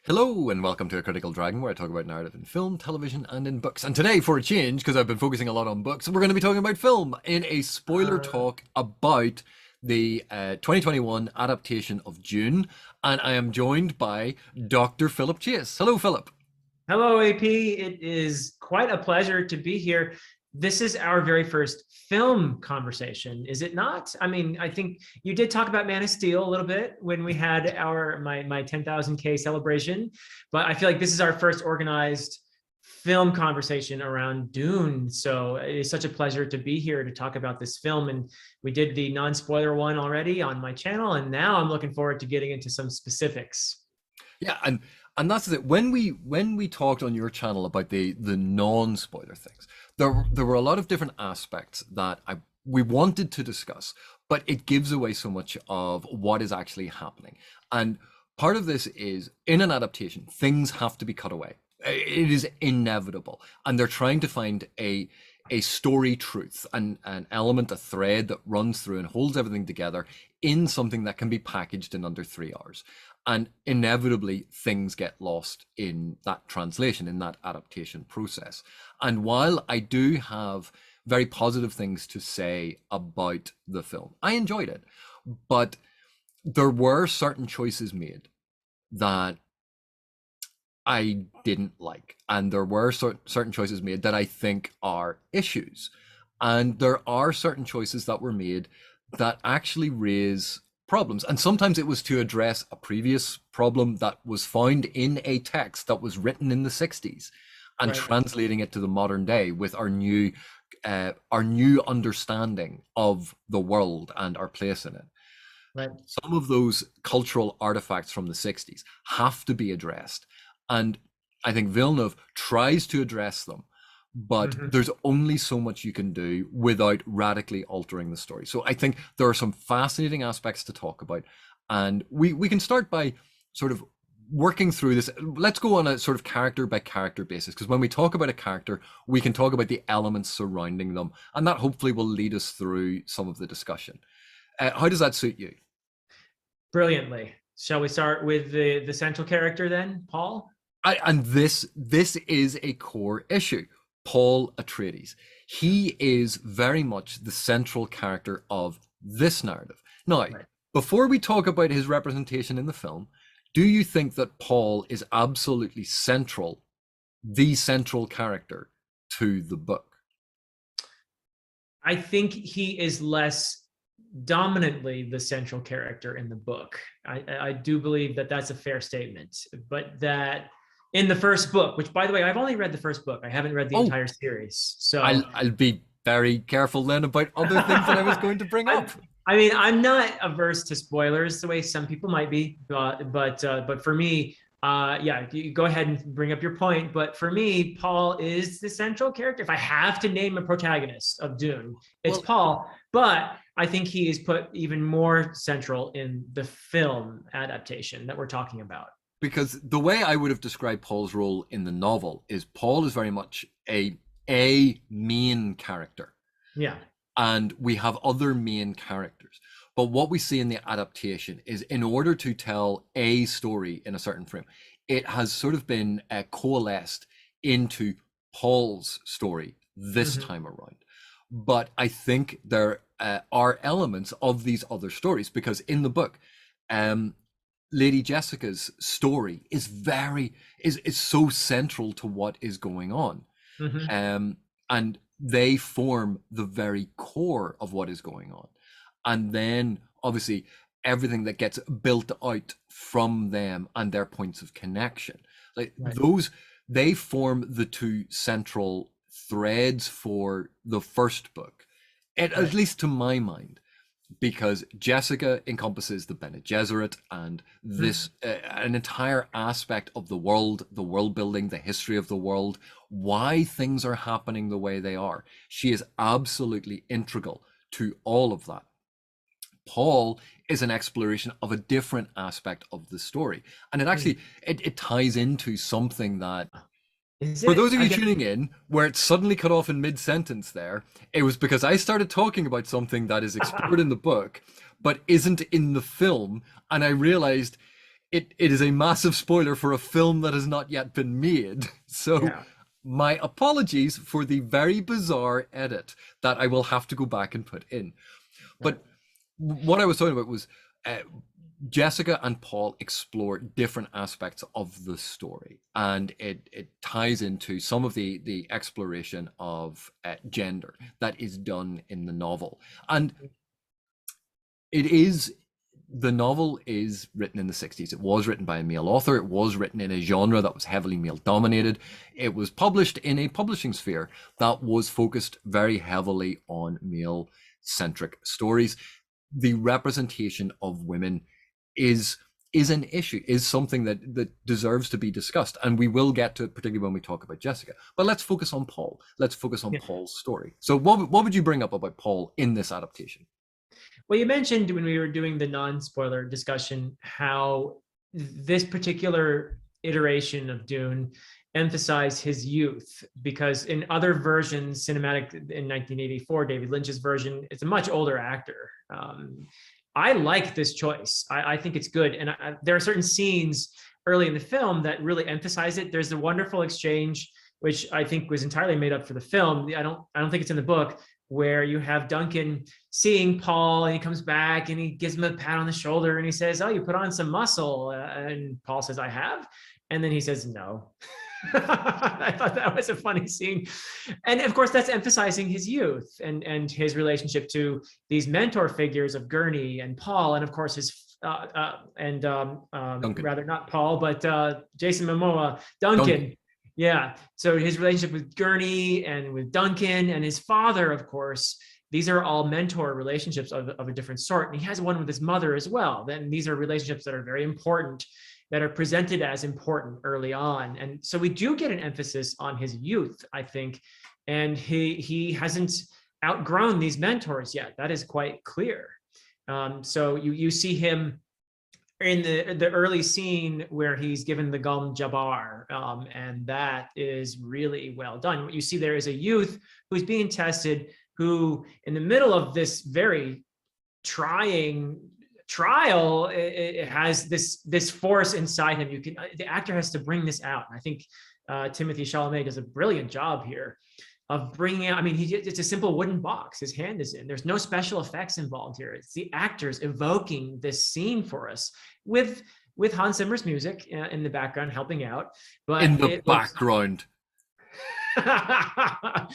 Hello and welcome to A Critical Dragon, where I talk about narrative in film, television, and in books. And today, for a change, because I've been focusing a lot on books, we're going to be talking about film in a spoiler talk about the 2021 adaptation of Dune. And I am joined by Dr. Philip Chase. Hello, Philip. Hello, AP. It is quite a pleasure to be here. This is our very first film conversation, is it not? I mean, I think you did talk about Man of Steel a little bit when we had my 10,000K celebration, but I feel like this is our first organized film conversation around Dune. So it is such a pleasure to be here to talk about this film. And we did the non-spoiler one already on my channel, and now I'm looking forward to getting into some specifics. Yeah, and that's it. When we talked on your channel about the non-spoiler things, there were a lot of different aspects that we wanted to discuss, but it gives away so much of what is actually happening. And part of this is, in an adaptation, things have to be cut away. It is inevitable, and they're trying to find a story truth, an element, a thread that runs through and holds everything together in something that can be packaged in under 3 hours. And inevitably, things get lost in that translation, in that adaptation process. And while I do have very positive things to say about the film, I enjoyed it, but there were certain choices made that I didn't like. And there were certain choices made that I think are issues. And there are certain choices that were made that actually raise problems. And sometimes it was to address a previous problem that was found in a text that was written in the 60s and Right. translating it to the modern day with our new understanding of the world and our place in it. Right. Some of those cultural artifacts from the 60s have to be addressed. And I think Villeneuve tries to address them, but there's only so much you can do without radically altering the story. So I think there are some fascinating aspects to talk about. And we can start by sort of working through this. Let's go on a sort of character by character basis, because when we talk about a character, we can talk about the elements surrounding them. And that hopefully will lead us through some of the discussion. How does that suit you? Brilliantly. Shall we start with the central character then, Paul? And this is a core issue. Paul Atreides. He is very much the central character of this narrative. Now, Right. before we talk about his representation in the film, do you think that Paul is absolutely central, the central character to the book? I think he is less dominantly the central character in the book. I do believe that that's a fair statement, but that in the first book, which by the way, I've only read the first book. I haven't read the Oh, entire series. So I'll be very careful then about other things that I was going to bring up. I mean, I'm not averse to spoilers the way some people might be, but for me, yeah, you go ahead and bring up your point. But for me, Paul is the central character. If I have to name a protagonist of Dune, it's Well, Paul. But I think he is put even more central in the film adaptation that we're talking about. because the way I would have described Paul's role in the novel is Paul is very much a main character. Yeah. And we have other main characters. But what we see in the adaptation is, in order to tell a story in a certain frame, it has sort of been coalesced into Paul's story this time around. But I think there are elements of these other stories, because in the book, Lady Jessica's story is so central to what is going on. And they form the very core of what is going on. And then obviously everything that gets built out from them and their points of connection, like those, they form the two central threads for the first book, at least to my mind, because Jessica encompasses the Bene Gesserit and this an entire aspect of the world building, the history of the world, why things are happening the way they are. She is absolutely integral to all of that. Paul is an exploration of a different aspect of the story, and it actually it ties into something that, for those of you tuning in, where it suddenly cut off in mid-sentence there, it was because I started talking about something that is explored in the book, but isn't in the film. And I realized it is a massive spoiler for a film that has not yet been made. So Yeah. my apologies for the very bizarre edit that I will have to go back and put in. Right. But what I was talking about was uh, Jessica and Paul explore different aspects of the story, and it ties into some of the exploration of gender that is done in the novel. And it is the novel is written in the 60s. It was written by a male author. It was written in a genre that was heavily male dominated. It was published in a publishing sphere that was focused very heavily on male centric stories. The representation of women is an issue, is something that deserves to be discussed, and we will get to it, particularly when we talk about Jessica. But let's focus on Paul. Let's focus on Yeah. Paul's story. So what would you bring up about Paul in this adaptation? Well, you mentioned when we were doing the non-spoiler discussion how this particular iteration of Dune emphasized his youth, because in other versions, cinematic in 1984, David Lynch's version, it's a much older actor. I like this choice. I think it's good. And there are certain scenes early in the film that really emphasize it. There's a wonderful exchange, which I think was entirely made up for the film. I don't think it's in the book, where you have Duncan seeing Paul and he comes back and he gives him a pat on the shoulder and he says, "Oh, you put on some muscle." And Paul says, "I have." And then he says, "No." I thought that was a funny scene. And of course, that's emphasizing his youth and his relationship to these mentor figures of Gurney and Paul. And of course, his Duncan. rather not Paul, but Jason Momoa, Duncan. Yeah. So his relationship with Gurney and with Duncan and his father, of course, these are all mentor relationships of a different sort. And he has one with his mother as well. Then these are relationships that are very important, that are presented as important early on. And so we do get an emphasis on his youth, I think. And he hasn't outgrown these mentors yet. That is quite clear. So you see him in the early scene where he's given the gum Jabbar, and that is really well done. What you see there is a youth who's being tested, who in the middle of this very trying trial, it has this force inside him. The actor has to bring this out. And I think Timothy Chalamet does a brilliant job here of bringing out. I mean, it's a simple wooden box his hand is in. There's no special effects involved here. It's the actors evoking this scene for us with Hans Zimmer's music in the background helping out. But in the background.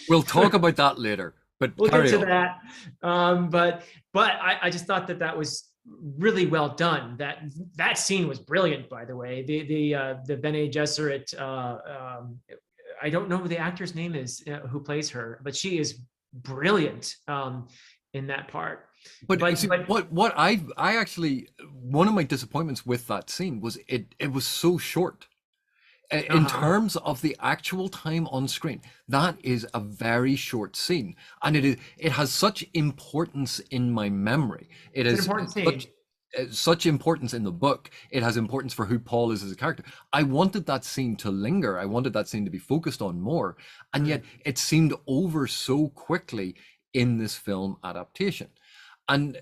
We'll talk about that later. But we'll get to that. But I just thought that was really well done. That scene was brilliant, by the way. The Bene Gesserit, I don't know who the actor's name is who plays her, but she is brilliant in that part. But see, what I actually, one of my disappointments with that scene was it was so short. In terms of the actual time on screen, that is a very short scene, and it has such importance in my memory. It is such importance in the book. It has importance for who Paul is as a character. I wanted that scene to linger. I wanted that scene to be focused on more, and yet it seemed over so quickly in this film adaptation. And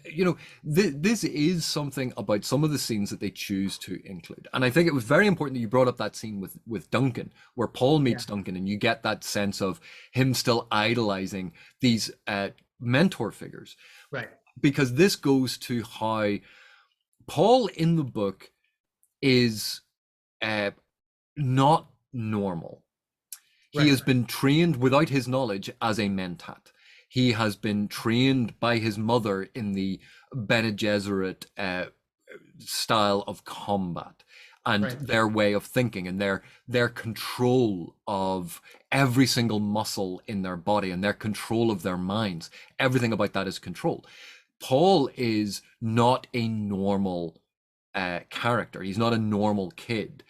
this is something about some of the scenes that they choose to include. And I think it was very important that you brought up that scene with Duncan, where Paul meets Duncan, and you get that sense of him still idolizing these mentor figures. Right. Because this goes to how Paul in the book is not normal. He has been trained without his knowledge as a mentat. He has been trained by his mother in the Bene Gesserit style of combat and their way of thinking and their control of every single muscle in their body and their control of their minds. Everything about that is controlled. Paul is not a normal character. He's not a normal kid.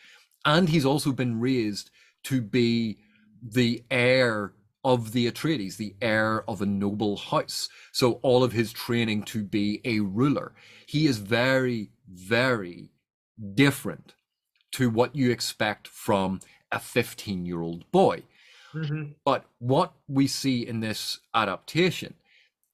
And he's also been raised to be the heir of the Atreides, the heir of a noble house. So all of his training to be a ruler. He is very, very different to what you expect from a 15-year-old boy. Mm-hmm. But what we see in this adaptation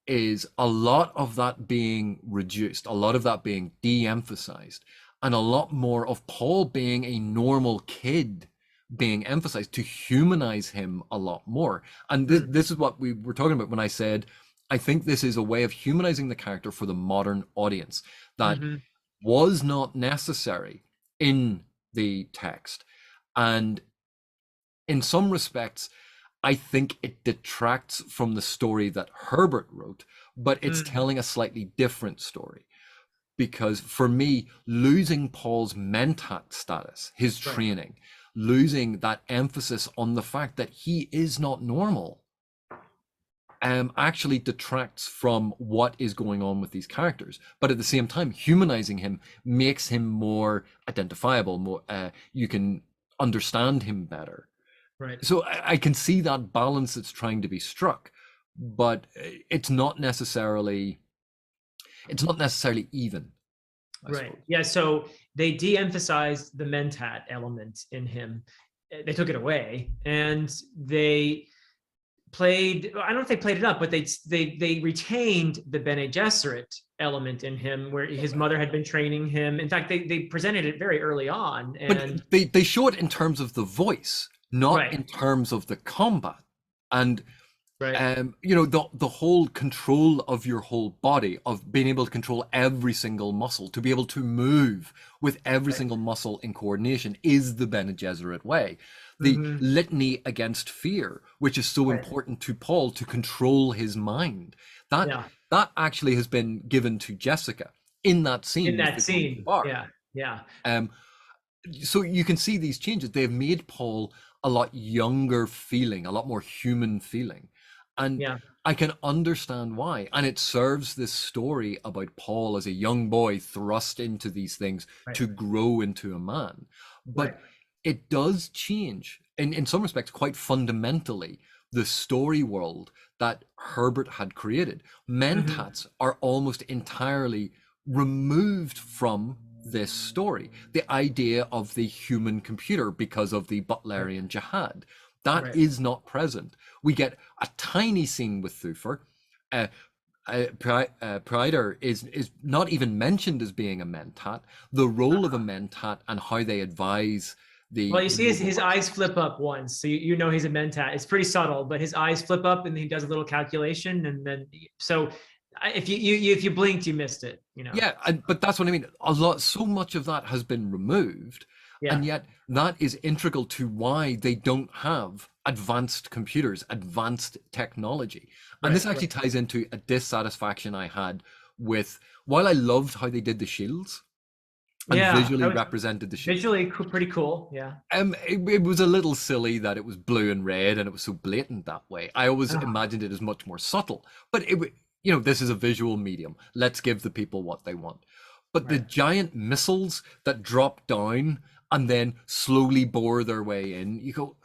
is a lot of that being reduced, a lot of that being de-emphasized, and a lot more of Paul being a normal kid being emphasized to humanize him a lot more. And this is what we were talking about when I said, I think this is a way of humanizing the character for the modern audience that Mm-hmm. was not necessary in the text. And in some respects, I think it detracts from the story that Herbert wrote, but it's Mm. telling a slightly different story. Because for me, losing Paul's mentat status, his Right. training, losing that emphasis on the fact that he is not normal, actually detracts from what is going on with these characters. But at the same time, humanizing him makes him more identifiable, more you can understand him better. Right. So I can see that balance that's trying to be struck, but it's not necessarily even, I Right. suppose. Yeah. So they de-emphasized the mentat element in him. They took it away, and they played. I don't know if they played it up, but they retained the Bene Gesserit element in him, where his mother had been training him. In fact, they presented it very early on, But and they show it in terms of the voice, not right, in terms of the combat. And right, the whole control of your whole body, of being able to control every single muscle, to be able to move with every right. single muscle in coordination, is the Bene Gesserit way. The Mm-hmm. litany against fear, which is so Right. important to Paul to control his mind, that Yeah. that actually has been given to Jessica in that In scene with that the guy at the scene. bar. Yeah. Yeah. Um, so you can see these changes. They've made Paul a lot younger feeling, a lot more human feeling. And Yeah. I can understand why. And it serves this story about Paul as a young boy thrust into these things Right. to grow into a man. But Right. it does change, in some respects, quite fundamentally, the story world that Herbert had created. Mm-hmm. Mentats are almost entirely removed from this story. The idea of the human computer because of the Right. Butlerian jihad, that Right. is not present. We get a tiny scene with Thufir. Uh, Pryder is not even mentioned as being a mentat. The role of a mentat and how they advise Well, you the see his noble. eyes flip up once, so you know he's a mentat. It's pretty subtle, but his eyes flip up, and he does a little calculation, and then so if if you blinked, you missed it. You know. Yeah, but that's what I mean. So much of that has been removed, and Yeah. yet that is integral to why they don't have advanced computers, advanced technology. And Right. this actually Right. ties into a dissatisfaction I had with, while I loved how they did the shields and Yeah. That visually was represented the shields, visually pretty cool. Yeah. it was a little silly that it was blue and red and it was so blatant that way. I always Uh-huh. imagined it as much more subtle, but this is a visual medium. Let's give the people what they want. But the Right. giant missiles that drop down and then slowly bore their way in, you go,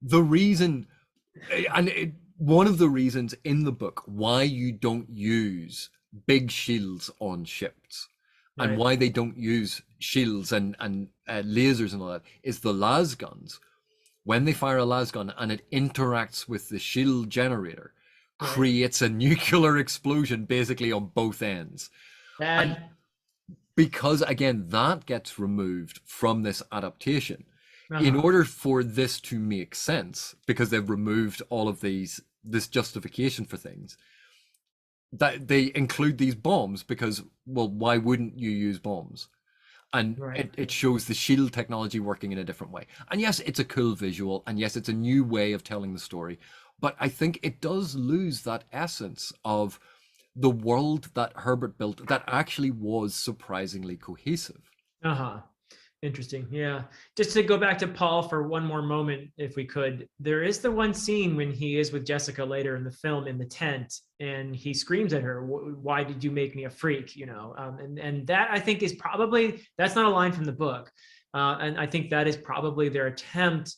the reason, one of the reasons in the book why you don't use big shields on ships and Right. why they don't use shields and lasers and all that is the las guns. When they fire a las gun and it interacts with the shield generator, Right. creates a nuclear explosion basically on both ends. And That. because again that gets removed from this adaptation, in Uh-huh. order for this to make sense, because they've removed all of this justification for things, that they include these bombs because, well, why wouldn't you use bombs? And Right. it shows the shield technology working in a different way. And yes, it's a cool visual, and yes, it's a new way of telling the story, but I think it does lose that essence of the world that Herbert built that actually was surprisingly cohesive. Uh-huh. Interesting. Yeah. Just to go back to Paul for one more moment, if we could, there is the one scene when he is with Jessica later in the film in the tent, and he screams at her, "Why did you make me a freak?" And that I think is probably that's not a line from the book, and I think that is probably their attempt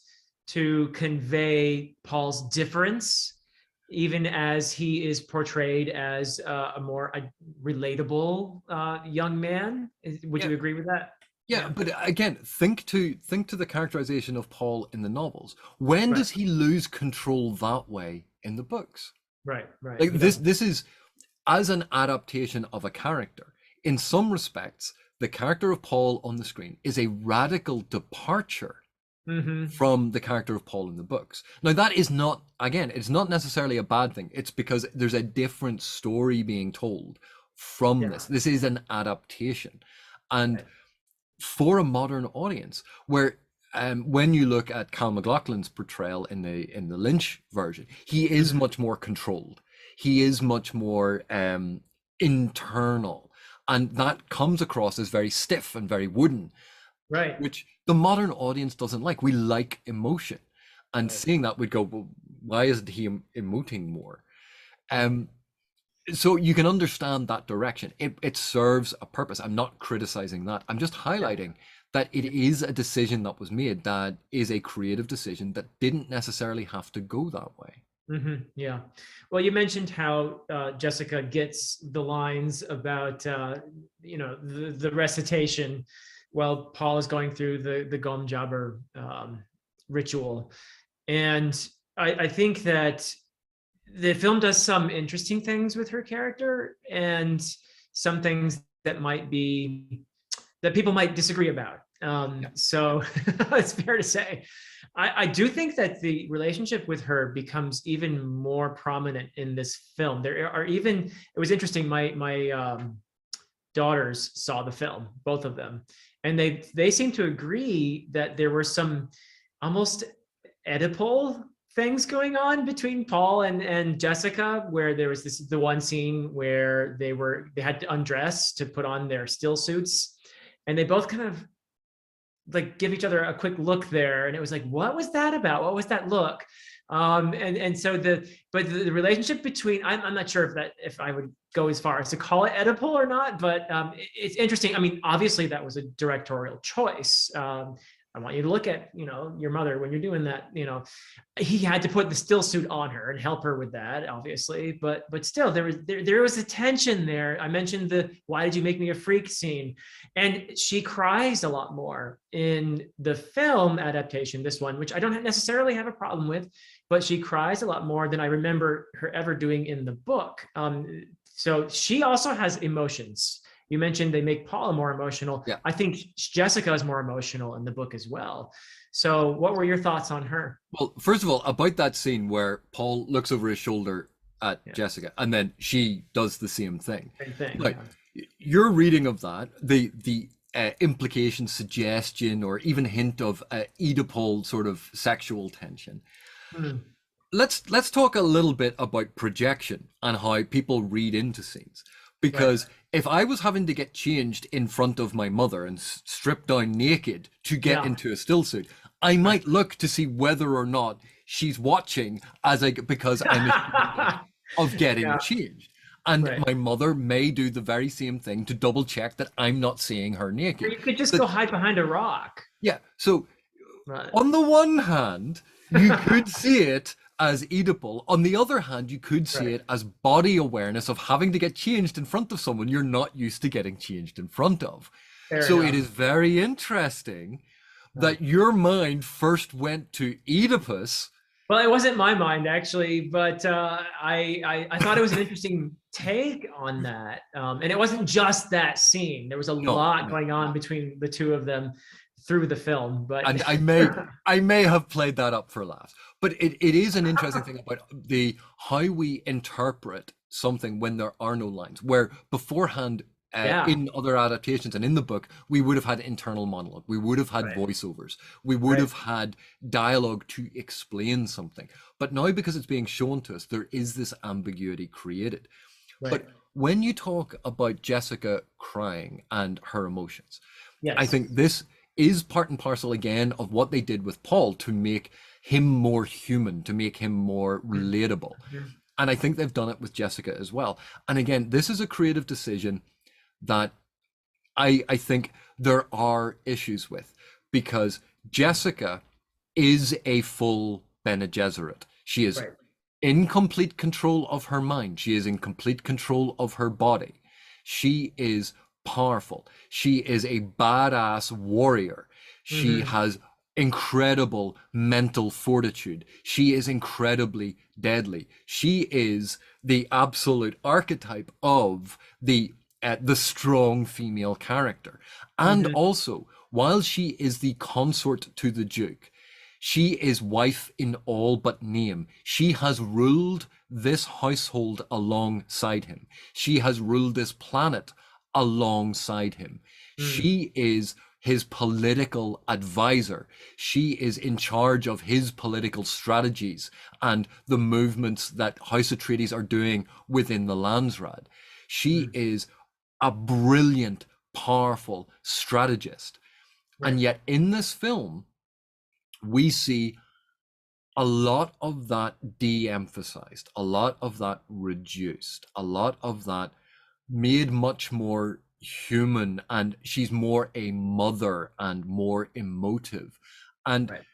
to convey Paul's difference, even as he is portrayed as a more relatable young man. Would Yeah, you agree with that? yeah, Yeah. but again, think to the characterization of Paul in the novels. When Right. does he lose control that way in the books? Right. Right. Like He this doesn't. this is as an adaptation of a character, in some respects, the character of Paul on the screen is a radical departure Hmm. from the character of Paul in the books. Now, that is not, again, it's not necessarily a bad thing. It's because there's a different story being told from Yeah. this. This is an adaptation. And Right. for a modern audience, where when you look at Cal MacLachlan's portrayal in the Lynch version, he is Mhm. much more controlled. He is much more internal, and that comes across as very stiff and very wooden, Right. which the modern audience doesn't like. We like emotion, and Right. seeing that, we'd go, well, why isn't he emoting more? Um, so you can understand that direction. It serves a purpose. I'm not criticizing that. I'm just Yeah. highlighting that it is a decision that was made, that is a creative decision that didn't necessarily have to go that way. Yeah. Well, you mentioned how Jessica gets the lines about the recitation while Paul is going through the Gom Jabbar ritual, and I think that the film does some interesting things with her character and some things that might be that people might disagree about. Yeah. So it's fair to say. I do think that the relationship with her becomes even more prominent in this film. There are even, it was interesting, my daughters saw the film, both of them, and they seem to agree that there were some almost Oedipal things going on between Paul and Jessica, where there was the one scene where they had to undress to put on their still suits, and they both kind of like give each other a quick look there, and it was like, what was that about? What was that look? And so the relationship between, I'm not sure if I would go as far as to call it Oedipal or not, but it's interesting. I mean, obviously that was a directorial choice. I want you to look at your mother when you're doing that. He had to put the still suit on her and help her with that, obviously, but still there was a tension there. I mentioned the "why did you make me a freak" scene, and she cries a lot more in the film adaptation, this one, which I don't necessarily have a problem with, but she cries a lot more than I remember her ever doing in the book. So she also has emotions. You mentioned they make Paula more emotional. Yeah. I think Jessica is more emotional in the book as well. So what were your thoughts on her? Well, first of all, about that scene where Paul looks over his shoulder at Yeah, Jessica, and then she does the same thing. same thing. Like, Yeah. your reading of that, the implication, suggestion, or even hint of Oedipal sort of sexual tension. Mm, Let's talk a little bit about projection and how people read into scenes. right. Because if I was having to get changed in front of my mother and stripped down naked to get Yeah. into a still suit, I Right. might look to see whether or not she's watching because I'm ashamed of getting Yeah. changed. And Right. my mother may do the very same thing to double check that I'm not seeing her Or naked. you could just That go hide behind a rock. Yeah. So Right. on the one hand, you could see it as Oedipal. On the other hand, you could see Right. it as body awareness of having to get changed in front of someone you're not used to getting changed in front of. Fair So it enough. is very interesting Right. that your mind first went to Oedipus. Well, it wasn't my mind actually, but I thought it was an interesting take on that, and it wasn't just that scene. There was a No, lot no. going on between the two of them through the film, but And I may have played that up for laughs. But it is an interesting thing about the how we interpret something when there are no lines, where beforehand yeah, in other adaptations and in the book, we would have had internal monologue, we would have had right, voiceovers, we would right, have had dialogue to explain something. But now, because it's being shown to us, there is this ambiguity created. right. But when you talk about Jessica crying and her emotions, I Yes. think this is part and parcel again of what they did with Paul to make him more human, to make him more relatable. Mhm. And I think they've done it with Jessica as well. And again, this is a creative decision that I think there are issues with, because Jessica is a full Bene Gesserit. She is Right. in complete control of her mind. She is in complete control of her body. She is powerful. She is a badass warrior. She Hmm. has incredible mental fortitude. She is incredibly deadly. She is the absolute archetype of the strong female character. And Hmm. also, while she is the consort to the Duke, she is wife in all but name. She has ruled this household alongside him. She has ruled this planet alongside him. Mm. She is his political advisor. She is in charge of his political strategies and the movements that House Atreides are doing within the Landsraad. She Mm. is a brilliant, powerful strategist. Right. And yet, in this film, we see a lot of that de-emphasized, a lot of that reduced, a lot of that made much more human, and she's more a mother and more emotive. And Right.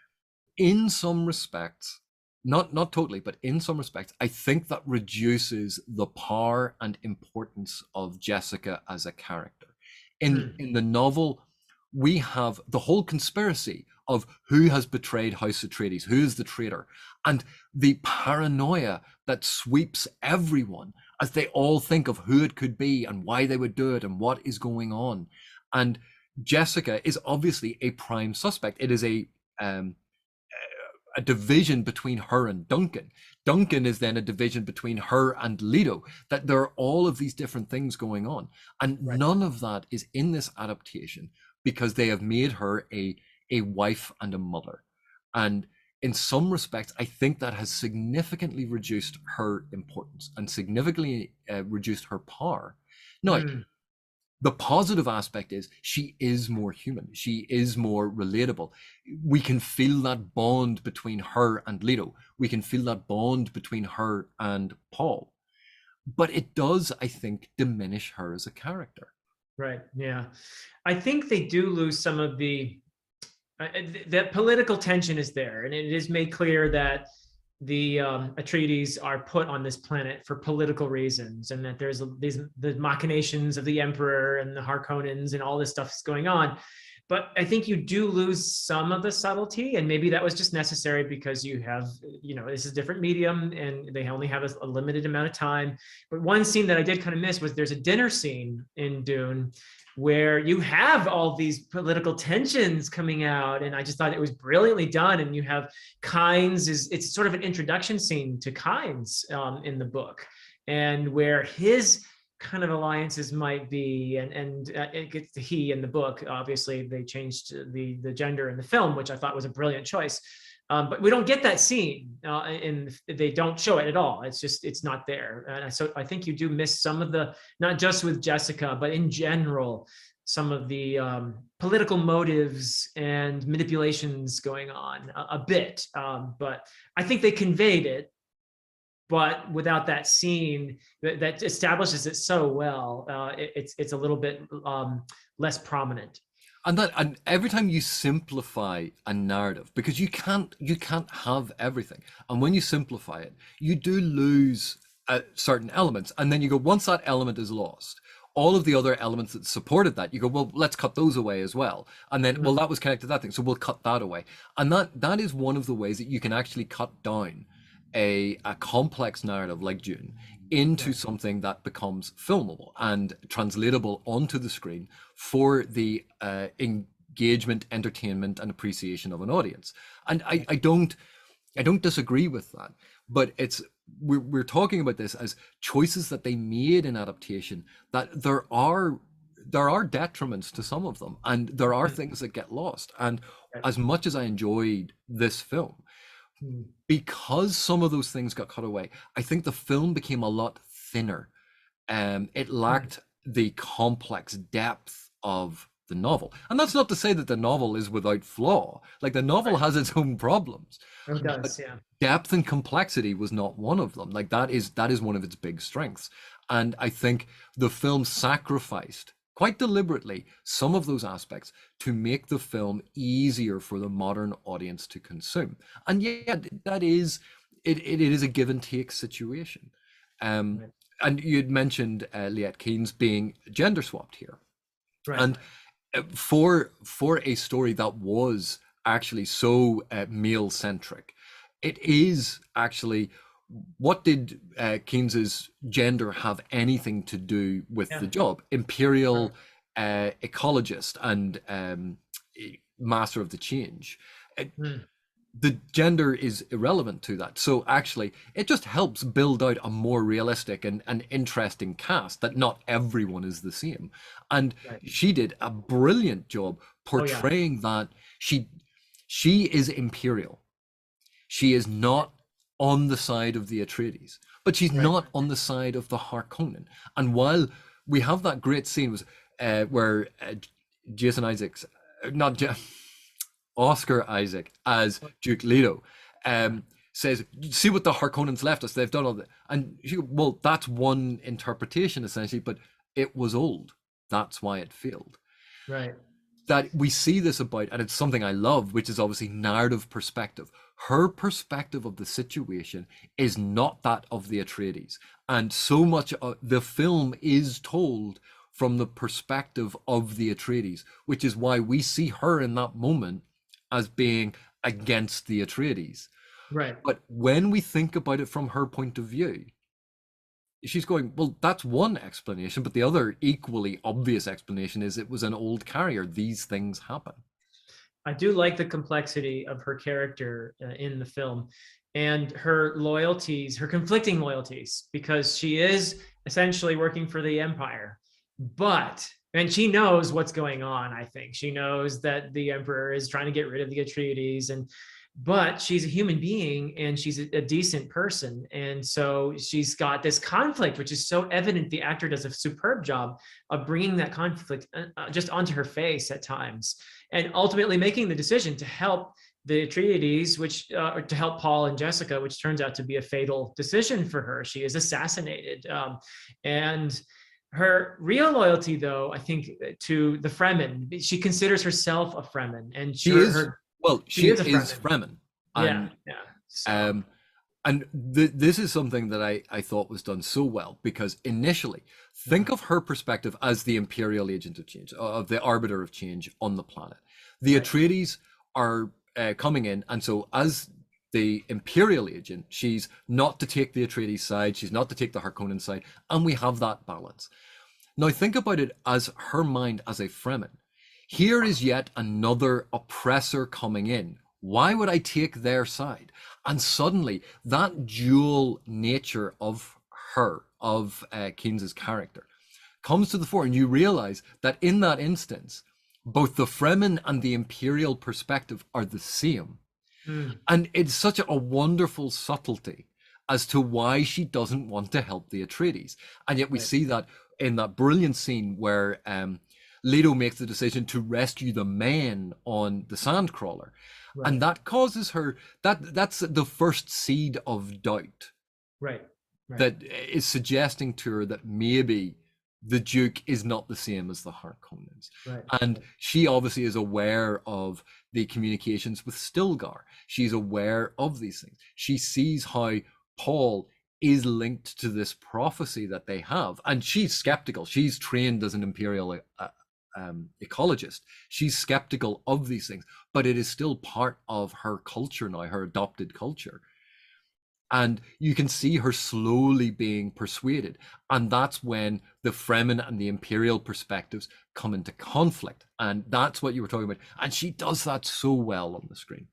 in some respects, not totally, but in some respects, I think that reduces the power and importance of Jessica as a character. Mm. In the novel, we have the whole conspiracy of who has betrayed House Atreides, who is the traitor, and the paranoia that sweeps everyone as they all think of who it could be and why they would do it and what is going on. And Jessica is obviously a prime suspect. It is um, a division between her and Duncan. Duncan is then a division between her and Leto, that there are all of these different things going on. And Right. none of that is in this adaptation because they have made her a wife and a mother. And in some respects, I think that has significantly reduced her importance and significantly reduced her power. Now, Mm. the positive aspect is she is more human. She is more relatable. We can feel that bond between her and Leto. We can feel that bond between her and Paul. But it does, I think, diminish her as a character. Right. Yeah. I think they do lose some of that political tension is there, and it is made clear that the Atreides are put on this planet for political reasons, and that there's these the machinations of the Emperor and the Harkonnens and all this stuff is going on. But I think you do lose some of the subtlety, and maybe that was just necessary because you have, this is a different medium and they only have a limited amount of time. But one scene that I did kind of miss was there's a dinner scene in Dune where you have all these political tensions coming out, and I just thought it was brilliantly done. And you have Kynes it's sort of an introduction scene to Kynes in the book, and where his kind of alliances might be, and it gets to he in the book. Obviously they changed the gender in the film, which I thought was a brilliant choice. But we don't get that scene, and they don't show it at all. It's not there. And so I think you do miss some of the, not just with Jessica, but in general, some of the political motives and manipulations going on a bit. But I think they conveyed it. But without that scene that establishes it so well, it's a little bit less prominent. And every time you simplify a narrative, because you can't have everything, and when you simplify it, you do lose certain elements, and then you go, once that element is lost, all of the other elements that supported that, you go, well, let's cut those away as well, and then, well, that was connected to that thing, so we'll cut that away. And that is one of the ways that you can actually cut down a complex narrative like Dune into something that becomes filmable and translatable onto the screen for the engagement, entertainment, and appreciation of an audience. And I don't disagree with that, but we're talking about this as choices that they made in adaptation, that there are detriments to some of them, and there are things that get lost. And as much as I enjoyed this film, because some of those things got cut away, I think the film became a lot thinner. It lacked the complex depth of the novel. And that's not to say that the novel is without flaw. Like, the novel has its own problems. It But does, yeah. depth and complexity was not one of them. Like, that is one of its big strengths. And I think the film sacrificed quite deliberately some of those aspects to make the film easier for the modern audience to consume. And yeah, that is it is a give and take situation. Right. And you'd mentioned Liette Keynes being gender swapped here. Right. And for a story that was actually so male centric, it is actually what did Keynes's gender have anything to do with the Yeah. job? Imperial ecologist and master of the change. Mm. The gender is irrelevant to that. So actually, it just helps build out a more realistic and interesting cast that not everyone is the same. And Right. she did a brilliant job Oh yeah. portraying that she is imperial. She is not on the side of the Atreides, but she's Right. not on the side of the Harkonnen. And while we have that great scene was where Jason Isaacs, not Oscar Isaac as Duke Leto, says, "See what the Harkonnens left us. They've done all that." And she, well, that's one interpretation essentially, but it was old. That's why it failed. Right. That we see this about, and it's something I love, which is obviously narrative perspective. Her perspective of the situation is not that of the Atreides, and so much of the film is told from the perspective of the Atreides, which is why we see her in that moment as being against the Atreides. Right. But when we think about it from her point of view, she's going, well, that's one explanation, but the other equally obvious explanation is it was an old carrier. These things happen. I do like the complexity of her character in the film and her loyalties, her conflicting loyalties, because she is essentially working for the Empire. And she knows what's going on, I think. She knows that the Emperor is trying to get rid of the Atreides, but she's a human being and she's a decent person. And so she's got this conflict, which is so evident. The actor does a superb job of bringing that conflict just onto her face at times, and ultimately making the decision to help the Atreides, which to help Paul and Jessica, which turns out to be a fatal decision for her. She is assassinated. And her real loyalty, though, I think, to the Fremen, she considers herself a Fremen, and She is, well, she is Fremen. And, yeah. So. And this is something that I thought was done so well, because initially, think of her perspective as the Imperial agent of change, of the arbiter of change on the planet. The Atreides are coming in, and so as the Imperial agent, she's not to take the Atreides side, she's not to take the Harkonnen side, and we have that balance. Now think about it as her mind as a Fremen. Here is yet another oppressor coming in. Why would I take their side? And suddenly that dual nature of her, of Keynes's character, comes to the fore, and you realize that in that instance, both the Fremen and the Imperial perspective are the same. And it's such a wonderful subtlety as to why she doesn't want to help the Atreides. And yet we see that in that brilliant scene where Leto makes the decision to rescue the men on the Sandcrawler. Right. And that causes her, that's the first seed of doubt. Right. That is suggesting to her that maybe the Duke is not the same as the Harkonnens. Right. And she obviously is aware of the communications with Stilgar. She's aware of these things. She sees how Paul is linked to this prophecy that they have. And she's skeptical. She's trained as an Imperial ecologist. She's skeptical of these things, but it is still part of her culture now, her adopted culture. And you can see her slowly being persuaded. And that's when the Fremen and the Imperial perspectives come into conflict. And that's what you were talking about. And she does that so well on the screen.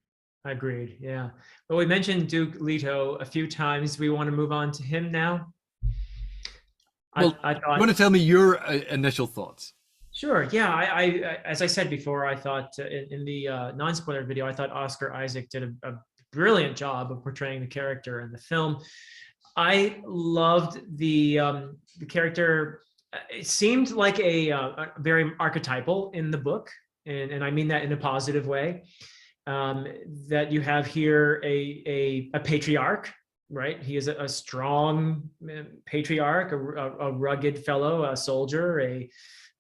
Agreed. Yeah. Well, we mentioned Duke Leto a few times. We want to move on to him now. Well, I thought, you want to tell me your initial thoughts? Sure. Yeah. I as I said before, I thought in the non-spoiler video, I thought Oscar Isaac did a brilliant job of portraying the character in the film. I loved the character. It seemed like a very archetypal in the book, and I mean that in a positive way. That you have here a patriarch, right? He is a strong patriarch, a rugged fellow, a soldier,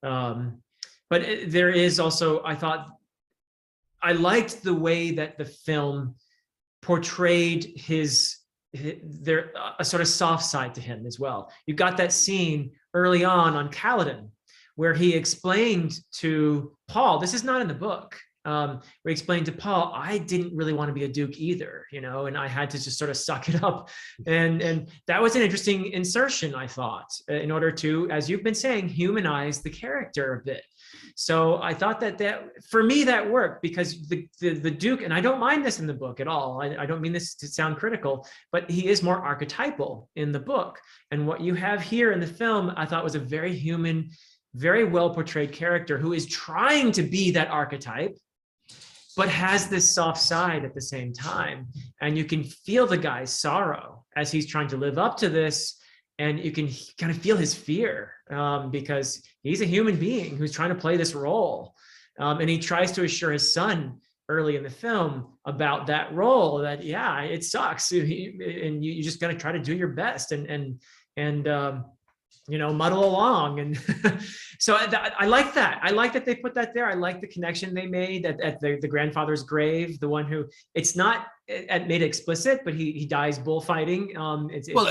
but there is also, I thought, I liked the way that the film portrayed a sort of soft side to him as well. You got that scene early on Caladan where he explained to Paul, this is not in the book, where he explained to Paul, I didn't really want to be a Duke either, and I had to just sort of suck it up. And that was an interesting insertion, I thought, in order to, as you've been saying, humanize the character a bit. So I thought that for me, that worked, because the Duke, and I don't mind this in the book at all. I don't mean this to sound critical, but he is more archetypal in the book. And what you have here in the film, I thought was a very human, very well portrayed character who is trying to be that archetype, but has this soft side at the same time. And you can feel the guy's sorrow as he's trying to live up to this. And you can kind of feel his fear, because he's a human being who's trying to play this role. And he tries to assure his son early in the film about that role, that, yeah, it sucks. And you just got to try to do your best and muddle along. And so I like that. I like that they put that there. I like the connection they made at the grandfather's grave, the one who, it's not made explicit, but he dies bullfighting.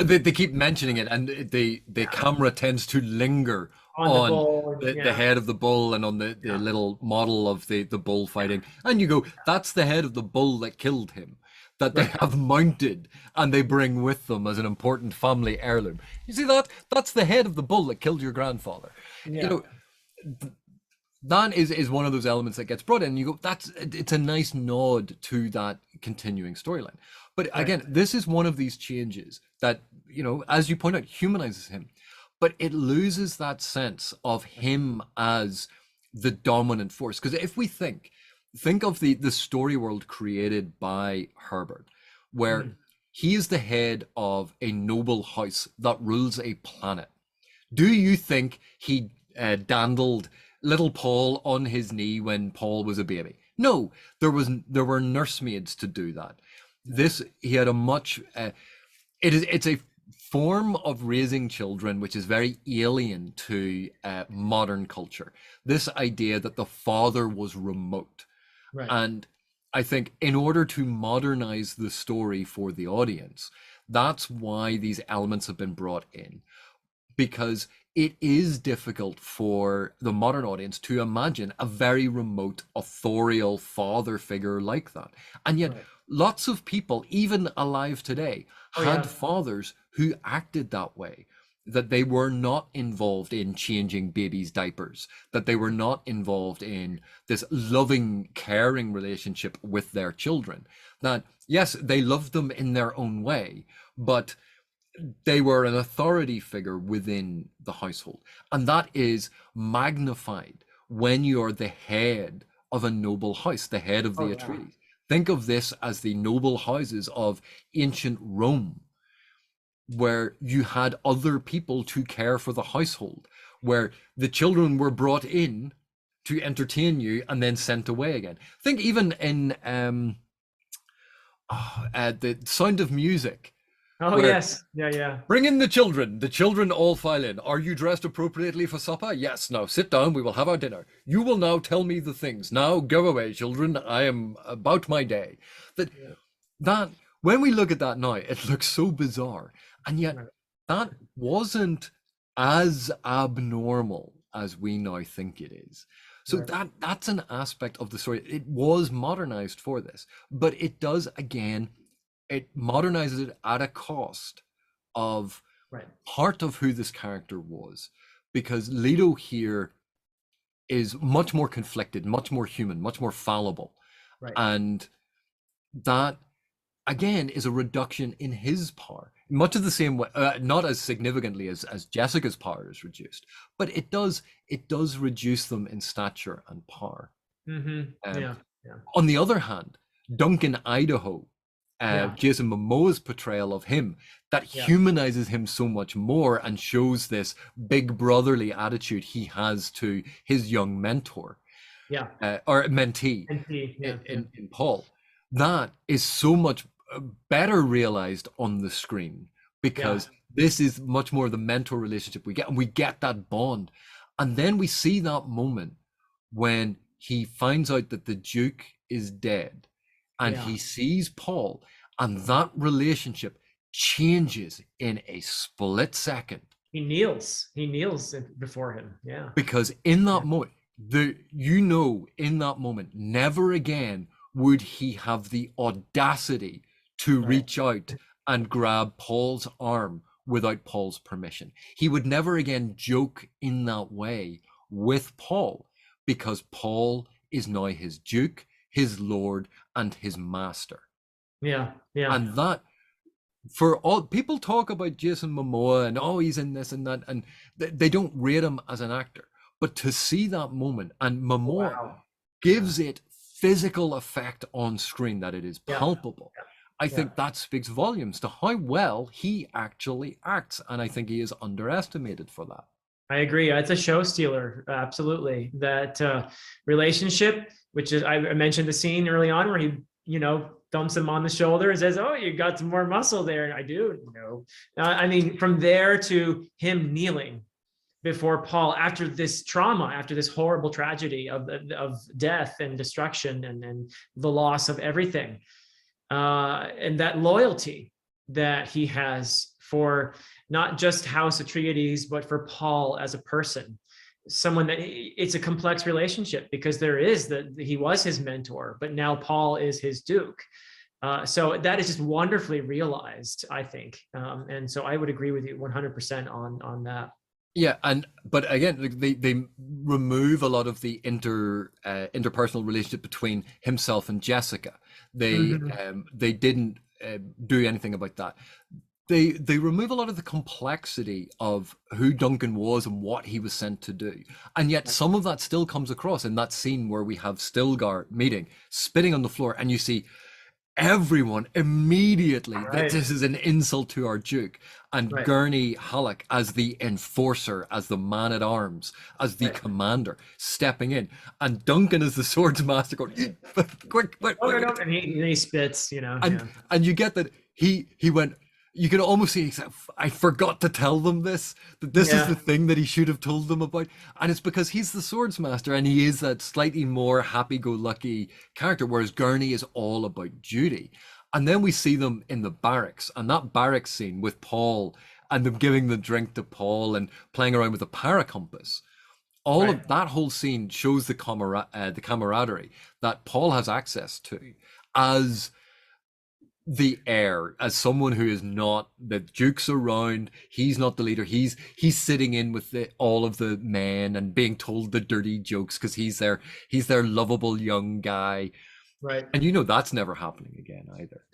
They keep mentioning it, and the camera tends to linger on the head of the bull and on the little model of the bull fighting. And you go, that's the head of the bull that killed him, that they have mounted and they bring with them as an important family heirloom. You see that? That's the head of the bull that killed your grandfather. Yeah. That is one of those elements that gets brought in. You go, it's a nice nod to that continuing storyline. But again, this is one of these changes that, as you point out, humanizes him, but it loses that sense of him as the dominant force. Because if we think of the story world created by Herbert, where he is the head of a noble house that rules a planet. Do you think he dandled little Paul on his knee when Paul was a baby? No, there were nursemaids to do that. He had a much it's a form of raising children which is very alien to modern culture. This idea that the father was remote. Right. And I think in order to modernize the story for the audience, that's why these elements have been brought in, because it is difficult for the modern audience to imagine a very remote authorial father figure like that. And yet lots of people, even alive today, had fathers who acted that way, that they were not involved in changing babies' diapers, that they were not involved in this loving, caring relationship with their children. That, yes, they loved them in their own way, but they were an authority figure within the household. And that is magnified when you're the head of a noble house, the head of the Atreides. Think of this as the noble houses of ancient Rome, where you had other people to care for the household, where the children were brought in to entertain you and then sent away again. Think even in The Sound of Music. Oh, yes. Yeah. Bring in the children. The children all file in. Are you dressed appropriately for supper? Yes. Now sit down. We will have our dinner. You will now tell me the things. Now go away, children. I am about my day. That when we look at that now, it looks so bizarre. And yet that wasn't as abnormal as we now think it is. So that's an aspect of the story. It was modernized for this, but it does, again, it modernizes it at a cost of part of who this character was, because Leto here is much more conflicted, much more human, much more fallible. And that, again, is a reduction in his power, much of the same way, not as significantly as Jessica's power is reduced, but it does reduce them in stature and power. On the other hand, Duncan Idaho, Jason Momoa's portrayal of him, that humanizes him so much more and shows this big brotherly attitude he has to his young mentor, or mentee, in Paul. That is so much better realized on the screen, because this is much more the mentor relationship we get, and we get that bond. And then we see that moment when he finds out that the Duke is dead, and he sees Paul, and that relationship changes in a split second. He kneels before him. Because in that moment, in that moment, never again would he have the audacity to Right. reach out and grab Paul's arm without Paul's permission. He would never again joke in that way with Paul, because Paul is now his duke, his lord, and his master. Yeah. Yeah. And that, for all people talk about Jason Momoa and oh, he's in this and that, and they don't rate him as an actor. But to see that moment, and Momoa Wow. Yeah. gives it physical effect on screen, that it is Yeah. palpable. I Yeah. think that speaks volumes to how well he actually acts, and I think he is underestimated for that. I agree. It's a show stealer. Absolutely. That relationship, which is, I mentioned the scene early on where he, thumps him on the shoulder and says, "Oh, you got some more muscle there." And I do. No. I mean, from there to him kneeling before Paul after this trauma, after this horrible tragedy of death and destruction and the loss of everything, and that loyalty that he has for not just House Atreides, but for Paul as a person, someone that it's a complex relationship because there is he was his mentor, but now Paul is his duke. So that is just wonderfully realized, I think. And so I would agree with you 100% on that. Yeah, but again, like, they remove a lot of the interpersonal relationship between himself and Jessica. They Mhm. they didn't do anything about that. They remove a lot of the complexity of who Duncan was and what he was sent to do, and yet some of that still comes across in that scene where we have Stilgar meeting, spitting on the floor, and you see everyone immediately that Right. this is an insult to our duke, and Right. Gurney Halleck as the enforcer, as the man at arms, as the Right. commander stepping in, and Duncan as the swords master going quick, wait, Oh, wait, no, wait. no. And he spits, and yeah. and you get that he went, you can almost see I forgot to tell them this, that this is Yeah. the thing that he should have told them about. And it's because he's the swords master and he is that slightly more happy-go-lucky character, whereas Gurney is all about duty. And then we see them in the barracks, and that barracks scene with Paul and them giving the drink to Paul and playing around with the paracompass, all Right. of that whole scene shows the camaraderie that Paul has access to as the heir, as someone who is not, the duke's around, he's not the leader, he's sitting in with all of the men and being told the dirty jokes because he's their lovable young guy, Right. and that's never happening again either.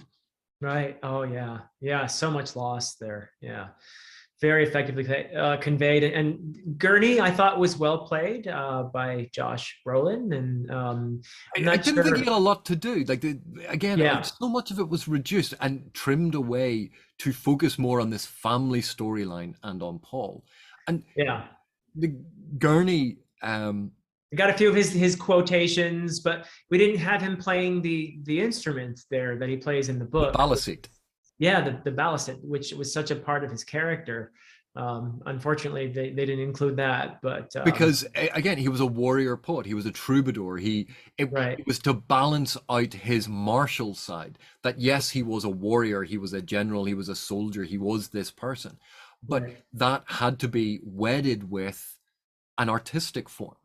Right. Oh, yeah. Yeah. So much loss there. Yeah. Very effectively conveyed. And Gurney, I thought, was well played by Josh Brolin. And I'm I not didn't think he sure. had a lot to do. Like again, Yeah. so much of it was reduced and trimmed away to focus more on this family storyline and on Paul. And Yeah. the Gurney, We got a few of his quotations, but we didn't have him playing the instrument there that he plays in the the book. Balasit. Yeah, the balisette, which was such a part of his character. Unfortunately, they didn't include that, but Because again, he was a warrior poet, he was a troubadour, right. it was to balance out his martial side, that yes, he was a warrior, he was a general, he was a soldier, he was this person, but Right. that had to be wedded with an artistic form.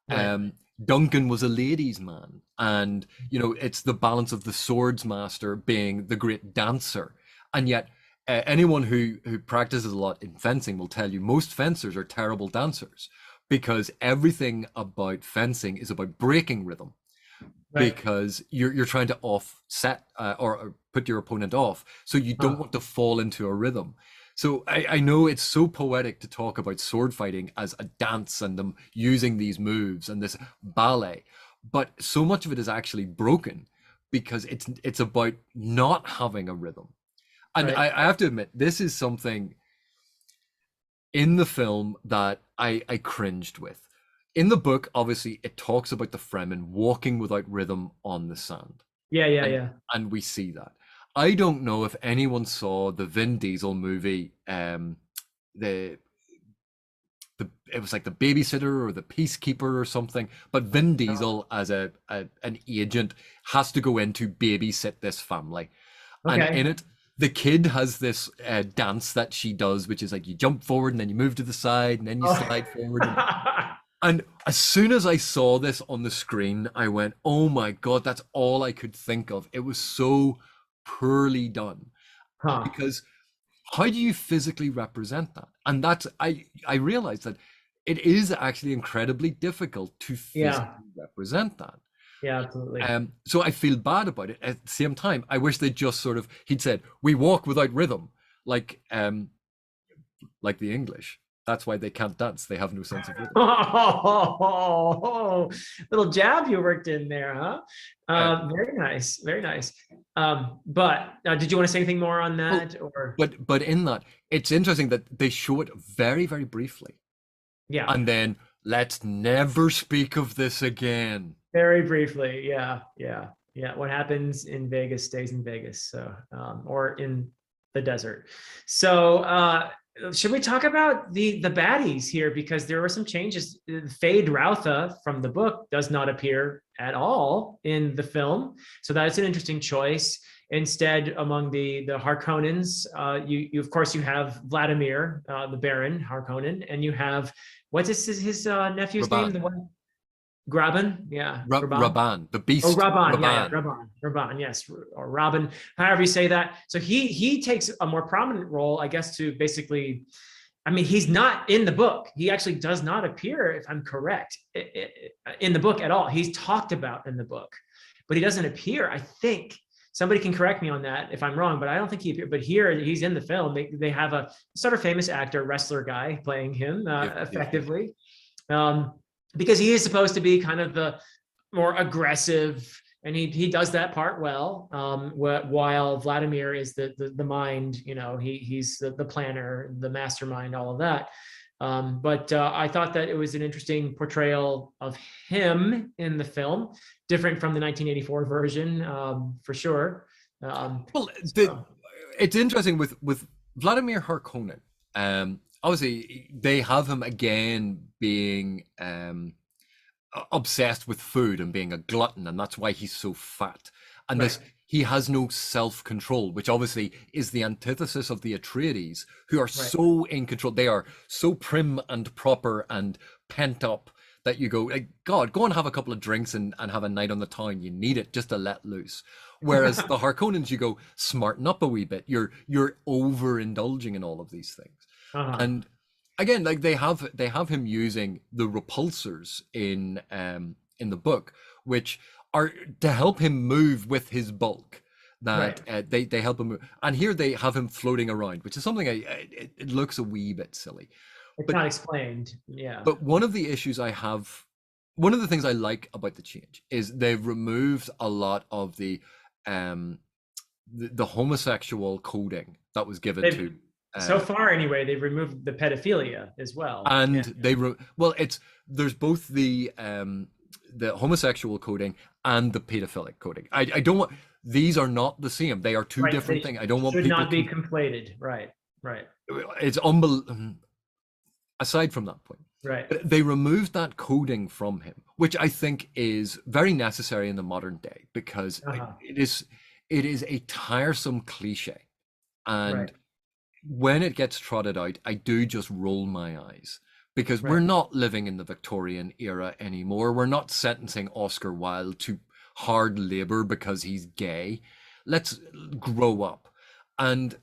Right. Duncan was a ladies' man, and it's the balance of the swords master being the great dancer, and yet anyone who practices a lot in fencing will tell you most fencers are terrible dancers, because everything about fencing is about breaking rhythm, Right. because you're trying to offset or put your opponent off, so you don't Huh. want to fall into a rhythm. So I know it's so poetic to talk about sword fighting as a dance and them using these moves and this ballet, but so much of it is actually broken because it's about not having a rhythm. And Right. I have to admit, this is something in the film that I cringed with. In the book, obviously, it talks about the Fremen walking without rhythm on the sand, Yeah. Yeah. and Yeah. and we see that. I don't know if anyone saw the Vin Diesel movie, the it was like the babysitter or the peacekeeper or something. But Vin Diesel as an agent has to go in to babysit this family, and in Okay. it, the kid has this dance that she does, which is like you jump forward and then you move to the side and then you Oh. slide forward, And as soon as I saw this on the screen, I went, "Oh my God, that's all I could think of." It was so poorly done. Huh. Because how do you physically represent that? And that's I realized that it is actually incredibly difficult to Yeah. physically represent that. Yeah, absolutely. So I feel bad about it. At the same time, I wish they'd just sort of he'd said, "We walk without rhythm," like um like the English. That's why they can't dance. They have no sense of rhythm. Oh, little jab you worked in there, huh? Uh, Very nice, very nice. But did you want to say anything more on well, that, or but in that, it's interesting that they show it very, very briefly, yeah, and then let's never speak of this again. very briefly, yeah, yeah, yeah. What happens in Vegas stays in Vegas, so or in the desert. So should we talk about the baddies here, because there were some changes. Fade Rautha from the book does not appear at all in the film, so that's an interesting choice. Instead, among the Harkonnens, you of course you have Vladimir, the Baron Harkonnen, and you have what's his nephew's name, the Raban, one Graben, yeah, Graban. Raban, the Oh, beast, Raban, yeah, yeah, Raban. Raban, yes, or Robin, however you say that. So he takes a more prominent role, I guess, to basically. I mean, he's not in the book. He actually does not appear, if I'm correct, in the book at all. He's talked about in the book, but he doesn't appear. I think somebody can correct me on that if I'm wrong, but I don't think he appeared. But here he's in the film. They have a sort of famous actor, wrestler guy playing him Yeah. effectively. Um, because he is supposed to be kind of the more aggressive, and he does that part well. While Vladimir is the mind, he's the planner, the mastermind, all of that. But I thought that it was an interesting portrayal of him in the film, different from the 1984 version, for sure. Well, So, it's interesting with Vladimir Harkonnen. Obviously, they have him again being obsessed with food and being a glutton, and that's why he's so fat. And right, this, he has no self-control, which obviously is the antithesis of the Atreides, who are right. so in control. They are so prim and proper and pent up that you go, like, God, go and have a couple of drinks and have a night on the town. You need it just to let loose. Whereas the Harkonnens, you go, smarten up a wee bit. You're overindulging in all of these things. Uh-huh. And again, like they have him using the repulsors in the book, which are to help him move with his bulk. Right. That they help him move, and here they have him floating around, which is something it looks a wee bit silly. It's But not explained. Yeah. one of the issues I have, one of the things I like about the change is they've removed a lot of um the homosexual coding that was given They've to so uh far anyway, they've removed the pedophilia as well. Yeah. and well, it's there's both the homosexual coding and the pedophilic coding. I don't want, these are not the same. They are two Right. different They things. I don't want should people not be to, conflated. Right. Right. it's unbelievable. Aside from that point, Right. but they removed that coding from him, which I think is very necessary in the modern day, because Uh-huh. it is a tiresome cliche, Right. and when it gets trotted out, I do just roll my eyes, because we're Right. not living in the Victorian era anymore. We're not sentencing Oscar Wilde to hard labor because he's gay. Let's grow up. And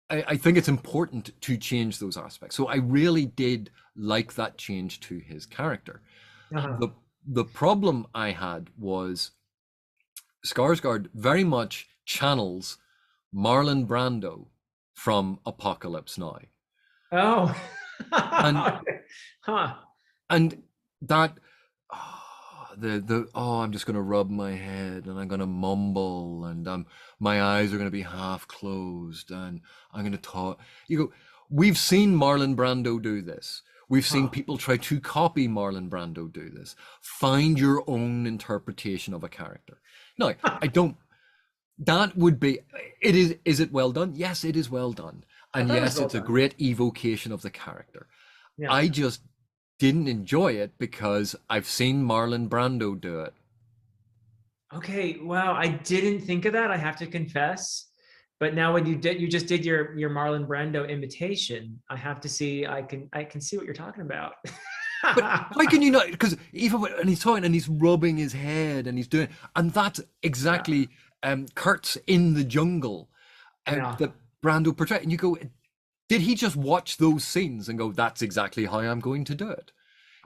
I think it's important to change those aspects. So I really did like that change to his character. Uh-huh. The problem I had was Skarsgård very much channels Marlon Brando from Apocalypse Now. Oh. And Huh. and that I'm just gonna rub my head and I'm gonna mumble, and my eyes are gonna be half closed, and I'm gonna talk. You go, we've seen Marlon Brando do this. We've seen Huh. people try to copy Marlon Brando do this. Find your own interpretation of a character. No, I don't. That would be, is it well done? Yes, it is well done. I And thought it was yes, well it's a done. great evocation of the character. Yeah. I just didn't enjoy it because I've seen Marlon Brando do it. Okay. Wow. I didn't think of that, I have to confess. But now when you just did your Marlon Brando imitation, I have to see, I can see what you're talking about. But how can you not? Because even and he's talking and he's rubbing his head and he's doing, and that's Yeah, exactly Kurt's in the jungle yeah. that Brando portrayed. And you go, did he just watch those scenes and go, that's exactly how I'm going to do it?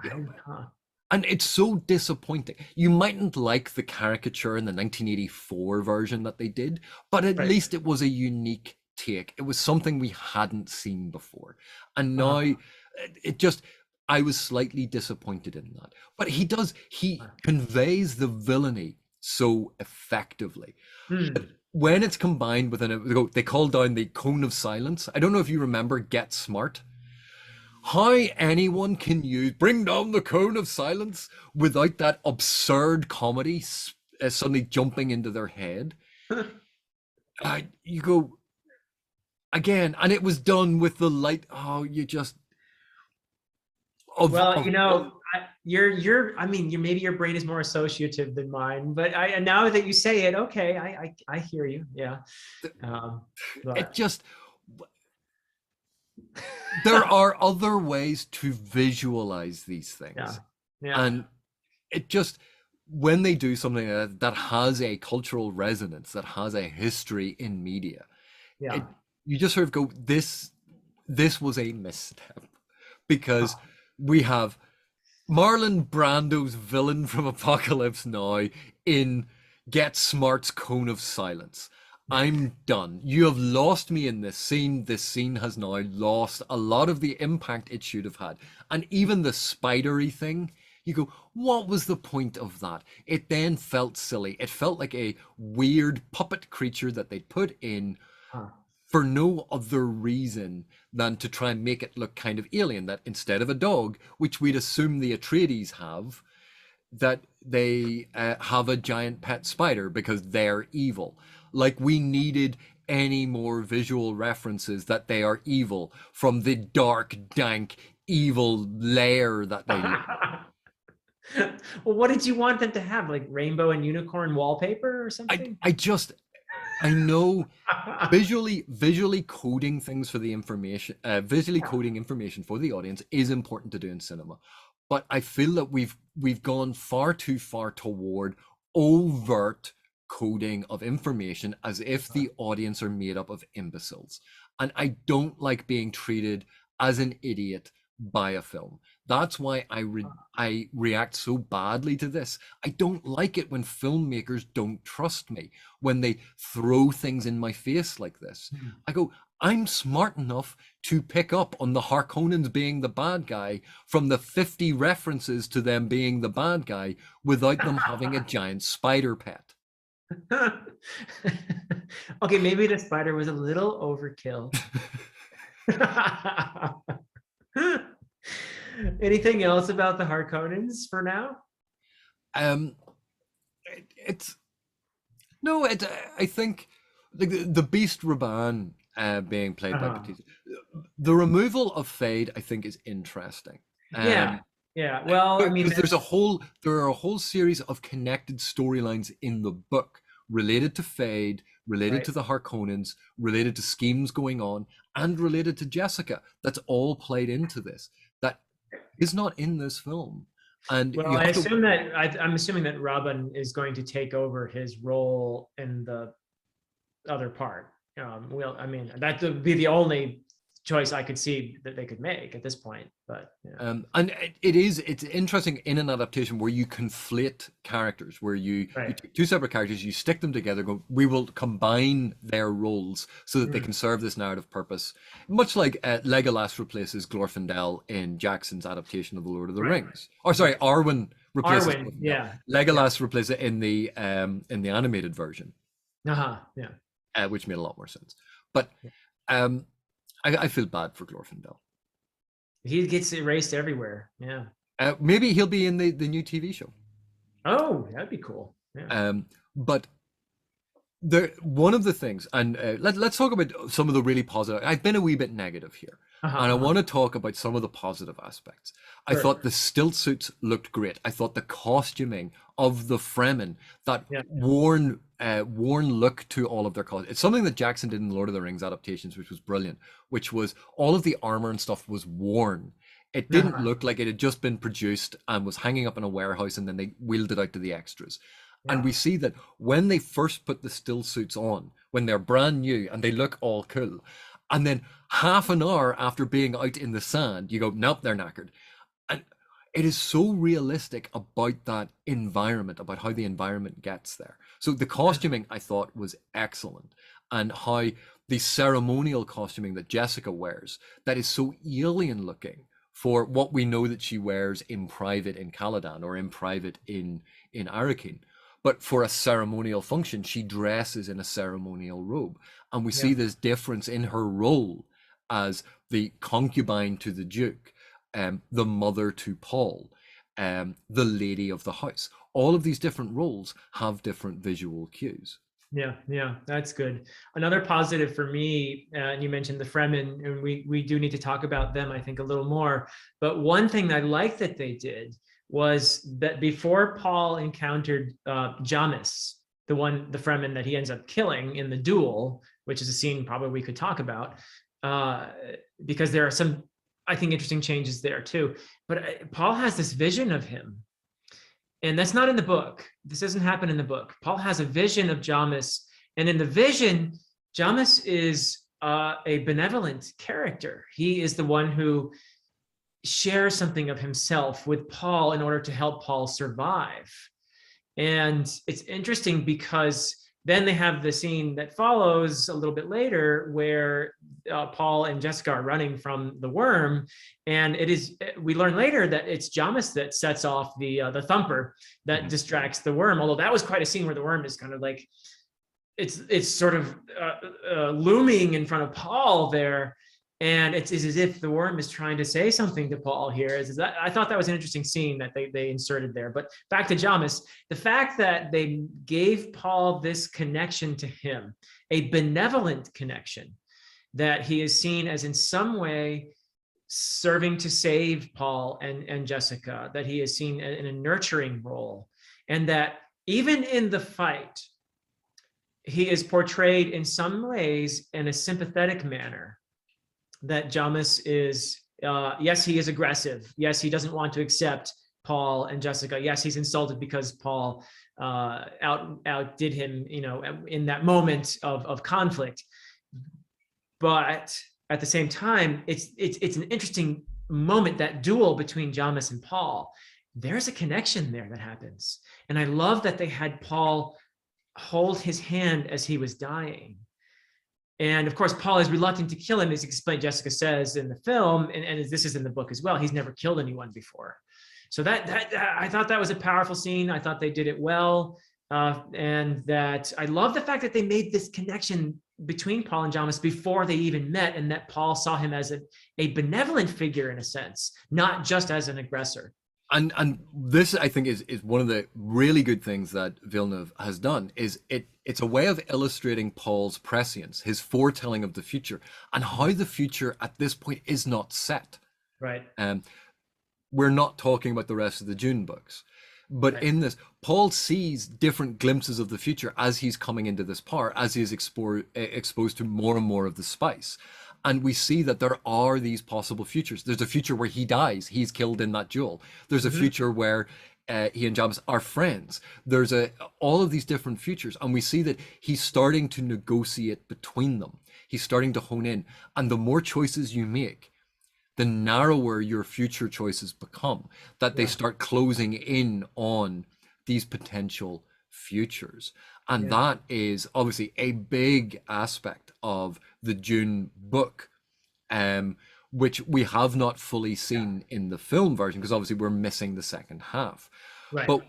You know, Huh. and it's so disappointing. You mightn't like the caricature in the 1984 version that they did, but at Right. least it was a unique take. It was something we hadn't seen before. And now Uh-huh. it just, I was slightly disappointed in that. But he conveys the villainy so effectively. Hmm. When it's combined with they call down the cone of silence. I don't know if you remember Get Smart. How anyone can use bring down the cone of silence without that absurd comedy suddenly jumping into their head. You go again, and it was done with the light. Oh, you just Well, of I mean, maybe your brain is more associative than mine, but now that you say it, okay, I hear you. Yeah. Um, it but just there are other ways to visualize these yeah, things, yeah, and it just when they do something that has a cultural resonance, that has a history in media, yeah. it you just sort of go, this was a misstep because Huh. we have Marlon Brando's villain from Apocalypse Now in Get Smart's Cone of Silence. I'm done. You have lost me in this scene. This scene has now lost a lot of the impact it should have had. And even the spidery thing, you go, what was the point of that? It then felt silly. It felt like a weird puppet creature that they'd put in Huh. for no other reason than to try and make it look kind of alien. That instead of a dog, which we'd assume the Atreides have, that they have a giant pet spider because they're evil. Like we needed any more visual references that they are evil from the dark, dank, evil lair that they live. Well, what did you want them to have? Like rainbow and unicorn wallpaper or I, something? I just, I know visually coding things for the information, visually coding information for the audience is important to do in cinema, but I feel that we've gone far too far toward overt coding of information as if the audience are made up of imbeciles, and I don't like being treated as an idiot by a film. That's why I react so badly to this. I don't like it when filmmakers don't trust me, when they throw things in my face like this. Hmm. I go, I'm smart enough to pick up on the Harkonnens being the bad guy from the 50 references to them being the bad guy without them having a giant spider pet. Okay, maybe the spider was a little overkill. Anything else about the Harkonnens for now? Um, it's no, I think the Beast Raban being played by Uh-huh. Batista, the removal of Fade, I think, is interesting. Yeah, yeah. Well, I mean, Because there are a whole series of connected storylines in the book related to Fade, related right. to the Harkonnens, related to schemes going on, and related to Jessica. That's all played into this. That is not in this film, and Well, you have to. I'm assuming that Robin is going to take over his role in the other part. Well, I mean, that would be the only choice I could see that they could make at this point. But yeah, And it's interesting in an adaptation where you conflate characters, where you right. take two separate characters, you stick them together, go, we will combine their roles so that they Mm, can serve this narrative purpose. Much like Legolas replaces Glorfindel in Jackson's adaptation of The Lord of the right. Rings. Or sorry, Arwen replaces Arwen. Glorfindel. Yeah. Yeah. Legolas replaces it in the animated version, Uh-huh. Yeah. which made a lot more sense. But um, I feel bad for Glorfindel. He gets erased everywhere. Yeah. Maybe he'll be in the new TV show. Oh, that'd be cool. Yeah. But one of the things, and let's talk about some of the really positive. I've been a wee bit negative here, Uh-huh. and I Uh-huh. want to talk about some of the positive aspects. I Sure. thought the stilt suits looked great. I thought the costuming of the Fremen, that Yeah. worn look to all of their costumes. It's something that Jackson did in Lord of the Rings adaptations, which was brilliant. Which was all of the armor and stuff was worn It didn't look like it had just been produced and was hanging up in a warehouse and then they wheeled it out to the extras. And Yeah. we see that when they first put the still suits on, when they're brand new and they look all cool, and then half an hour after being out in the sand, you go, nope, they're knackered. And it is so realistic about that environment, about how the environment gets there. So the costuming I thought was excellent, and how the ceremonial costuming that Jessica wears, that is so alien looking for what we know that she wears in private in Caladan or in private in Arrakeen. But for a ceremonial function, she dresses in a ceremonial robe. And we see Yeah. this difference in her role as the concubine to the Duke, the mother to Paul, the lady of the house. All of these different roles have different visual cues. Yeah, yeah, that's good. Another positive for me, and you mentioned the Fremen, and we do need to talk about them, I think, a little more. But one thing I like that they did was that before Paul encountered Jamis, the Fremen that he ends up killing in the duel, which is a scene probably we could talk about, because there are some, I think, interesting changes there too. But Paul has this vision of him. And that's not in the book. This doesn't happen in the book. Paul has a vision of Jamis, and in the vision, Jamis is a benevolent character. He is the one who shares something of himself with Paul in order to help Paul survive. And it's interesting because then they have the scene that follows a little bit later where Paul and Jessica are running from the worm, and we learn later that it's Jamis that sets off the thumper that distracts the worm. Although that was quite a scene where the worm is kind of like it's sort of looming in front of Paul there, and it's as if the worm is trying to say something to Paul here. I thought that was an interesting scene that they inserted there. But back to Jamis, the fact that they gave Paul this connection to him, a benevolent connection, that he is seen as in some way serving to save Paul and Jessica, that he is seen in a nurturing role, and that even in the fight, he is portrayed in some ways in a sympathetic manner. That Jamis is, yes, he is aggressive. Yes, he doesn't want to accept Paul and Jessica. Yes, he's insulted because Paul outdid him, in that moment of conflict. But at the same time, it's an interesting moment, that duel between Jamis and Paul. There's a connection there that happens. And I love that they had Paul hold his hand as he was dying. And of course, Paul is reluctant to kill him, as explained, Jessica says in the film, and this is in the book as well. He's never killed anyone before. So that I thought that was a powerful scene. I thought they did it well. And that I love the fact that they made this connection between Paul and Jamis before they even met, and that Paul saw him as a benevolent figure in a sense, not just as an aggressor. And this, I think, is one of the really good things that Villeneuve has done. Is it's a way of illustrating Paul's prescience, his foretelling of the future, and how the future at this point is not set. Right. We're not talking about the rest of the Dune books, but right. In this, Paul sees different glimpses of the future as he's coming into this power, as he is exposed to more and more of the spice. And we see that there are these possible futures. There's a future where he dies, he's killed in that duel. There's a future where he and Jamis are friends. There's all of these different futures, and we see that he's starting to negotiate between them. He's starting to hone in, and the more choices you make, the narrower your future choices become. That they start closing in on these potential futures. And that is obviously a big aspect of the Dune book, which we have not fully seen in the film version, because obviously we're missing the second half. Right. But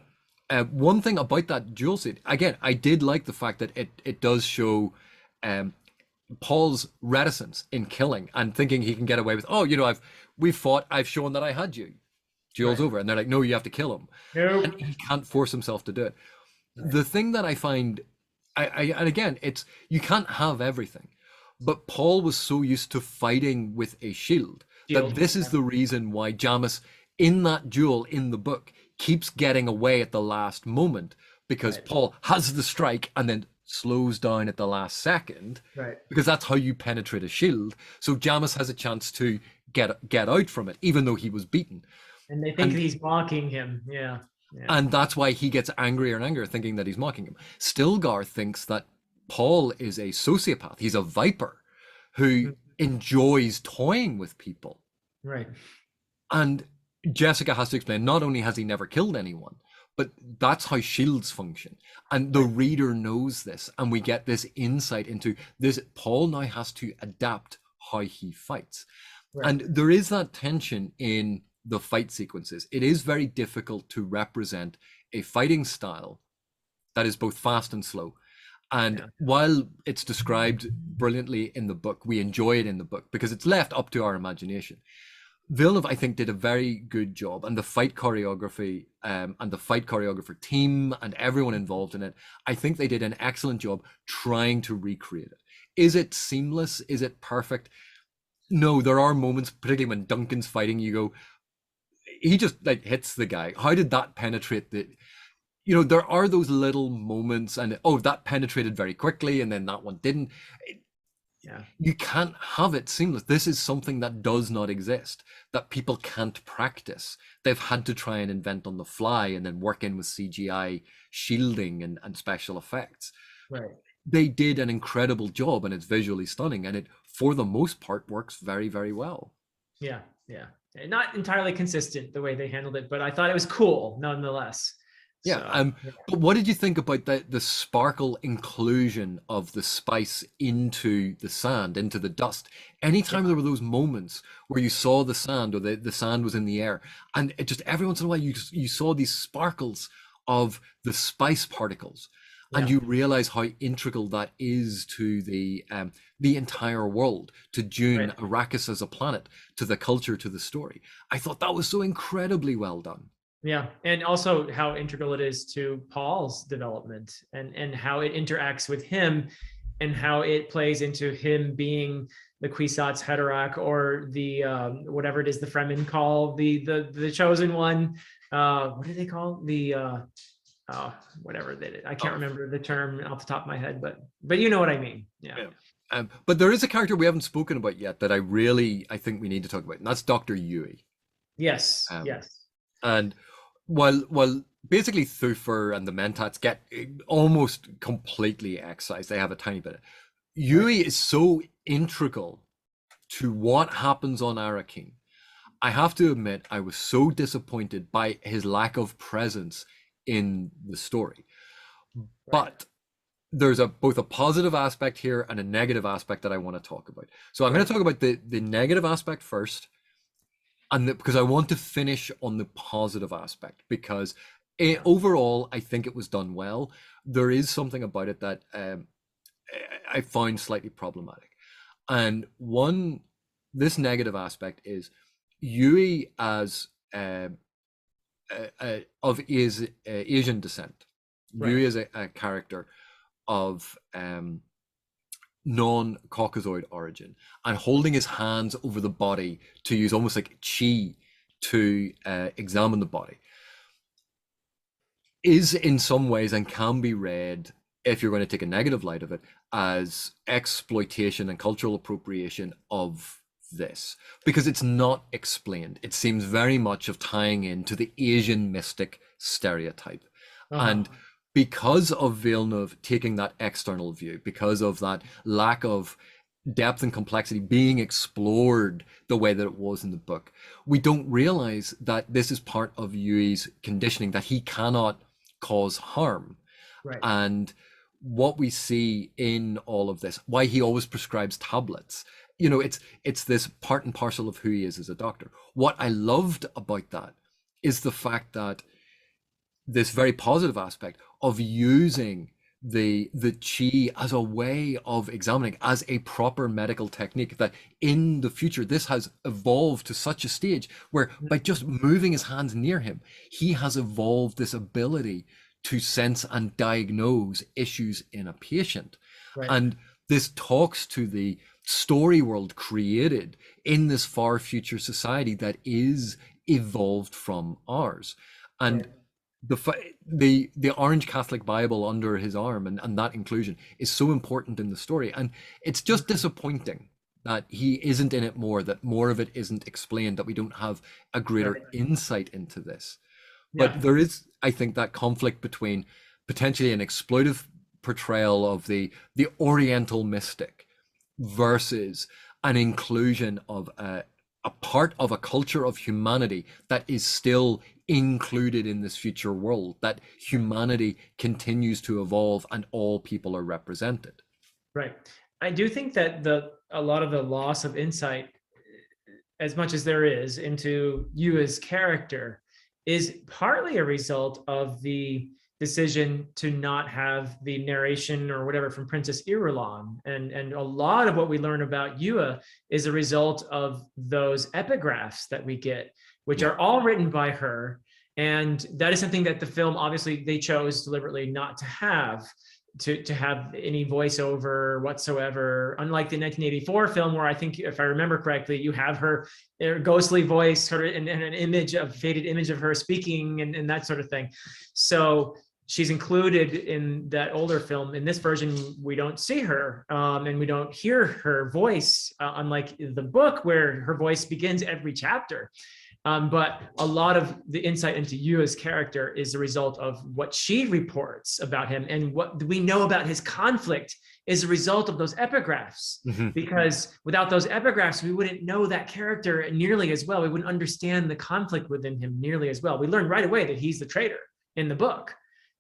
one thing about that duel scene, again, I did like the fact that it does show Paul's reticence in killing and thinking he can get away with, we've fought, I've shown that I had you. Duel's over. And they're like, no, you have to kill him. Nope. And he can't force himself to do it. The thing that I find, and again, it's, you can't have everything, but Paul was so used to fighting with a shield that this is the reason why Jamis in that duel in the book keeps getting away at the last moment, because Paul has the strike and then slows down at the last second, Right. because that's how you penetrate a shield. So Jamis has a chance to get out from it, even though he was beaten. And they think And he's mocking him. Yeah. Yeah. and that's why he gets angrier and angrier, thinking that he's mocking him. Stilgar thinks that Paul is a sociopath. He's a viper who Mm. enjoys toying with people. Right. And Jessica has to explain, not only has he never killed anyone, but that's how shields function. And the Right. reader knows this. And we get this insight into this. Paul now has to adapt how he fights. Right. And there is that tension in the fight sequences. It is very difficult to represent a fighting style that is both fast and slow. And Yeah. while it's described brilliantly in the book, we enjoy it in the book because it's left up to our imagination. Villeneuve, I think, did a very good job, and the fight choreography and the fight choreographer team and everyone involved in it, I think they did an excellent job trying to recreate it. Is it seamless? Is it perfect? No, there are moments, particularly when Duncan's fighting, you go, he just like hits the guy. How did that penetrate the? You know, there are those little moments, and oh, that penetrated very quickly, and then that one didn't. Yeah. You can't have it seamless. This is something that does not exist, that people can't practice. They've had to try and invent on the fly and then work in with CGI shielding and special effects. Right. They did an incredible job, and it's visually stunning, and it, for the most part, works very, very well. Yeah. Yeah. And not entirely consistent the way they handled it, but I thought it was cool nonetheless. Yeah. So yeah. But what did you think about the sparkle inclusion of the spice into the sand, into the dust? Anytime there were those moments where you saw the sand or the sand was in the air, and it just every once in a while you saw these sparkles of the spice particles, and Yeah. you realize how integral that is to the entire world, to Dune, Right. Arrakis as a planet, to the culture, to the story. I thought that was so incredibly well done. Yeah, and also how integral it is to Paul's development and how it interacts with him and how it plays into him being the Kwisatz Haderach or the whatever it is the Fremen call the chosen one. What do they call the whatever they did? I can't remember the term off the top of my head, but you know what I mean. Yeah. But there is a character we haven't spoken about yet that I think we need to talk about, and that's Dr. Yui. Yes. Um, Yes. And while basically Thufir and the Mentats get almost completely excised, they have a tiny bit. Yui is so integral to what happens on Arakin. I have to admit, I was so disappointed by his lack of presence in the story. But there's both a positive aspect here and a negative aspect that I want to talk about. So I'm going to talk about the negative aspect first, and because I want to finish on the positive aspect, because overall I think it was done well. There is something about it that I found slightly problematic, and this negative aspect is Yui as of Asian descent. Yui is a character of non-Caucasoid origin, and holding his hands over the body to use almost like chi to examine the body is in some ways, and can be read, if you're going to take a negative light of it, as exploitation and cultural appropriation of this, because it's not explained. It seems very much of tying into the Asian mystic stereotype. And because of Villeneuve taking that external view, because of that lack of depth and complexity being explored the way that it was in the book, we don't realize that this is part of Yui's conditioning, that he cannot cause harm. Right. And what we see in all of this, why he always prescribes tablets, you know, it's this part and parcel of who he is as a doctor. What I loved about that is the fact that this very positive aspect of using the chi as a way of examining, as a proper medical technique, that in the future this has evolved to such a stage where by just moving his hands near him, he has evolved this ability to sense and diagnose issues in a patient. And this talks to the story world created in this far future society that is evolved from ours. And the Orange Catholic Bible under his arm, and that inclusion is so important in the story. And it's just disappointing that he isn't in it more, that more of it isn't explained, that we don't have a greater Right. insight into this. But Yeah. there is, I think, that conflict between potentially an exploitive portrayal of the Oriental mystic versus an inclusion of a part of a culture of humanity that is still included in this future world, that humanity continues to evolve and all people are represented. Right. I do think that a lot of the loss of insight, as much as there is, into Yua's character, is partly a result of the decision to not have the narration or whatever from Princess Irulan. And a lot of what we learn about Yua is a result of those epigraphs that we get, which Yeah. are all written by her. And that is something that the film, obviously, they chose deliberately not to have. To have any voiceover whatsoever, unlike the 1984 film, where I think, if I remember correctly, you have her ghostly voice sort of, and an image of faded image of her speaking, and that sort of thing. So she's included in that older film. In this version, we don't see her, and we don't hear her voice, unlike the book, where her voice begins every chapter. But a lot of the insight into Yua's character is a result of what she reports about him, and what we know about his conflict is a result of those epigraphs. Mm-hmm. Because without those epigraphs, we wouldn't know that character nearly as well. We wouldn't understand the conflict within him nearly as well. We learn right away that he's the traitor in the book.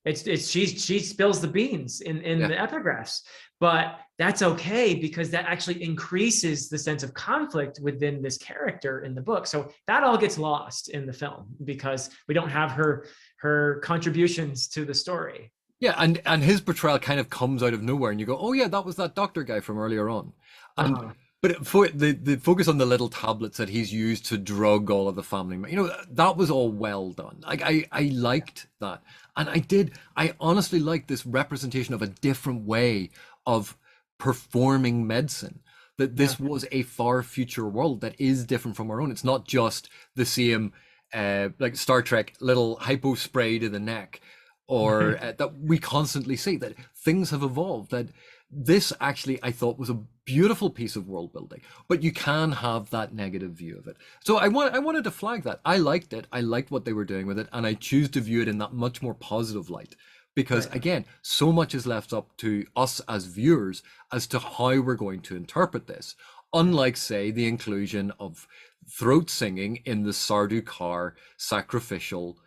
She spills the beans in the epigraphs, but that's okay, because that actually increases the sense of conflict within this character in the book. So that all gets lost in the film because we don't have her contributions to the story. Yeah, and his portrayal kind of comes out of nowhere, and you go, "Oh yeah, that was that doctor guy from earlier on." And but for the focus on the little tablets that he's used to drug all of the family, that was all well done. Like I liked that, and I honestly liked this representation of a different way of performing medicine. That this was a far future world that is different from our own. It's not just the same, like Star Trek little hypo spray to the neck, or that we constantly see, that things have evolved, that this actually I thought was a beautiful piece of world building, but you can have that negative view of it. So I wanted to flag that. I liked it. I liked what they were doing with it, and I choose to view it in that much more positive light, because again, so much is left up to us as viewers as to how we're going to interpret this. Unlike, say, the inclusion of throat singing in the Sardaukar sacrificial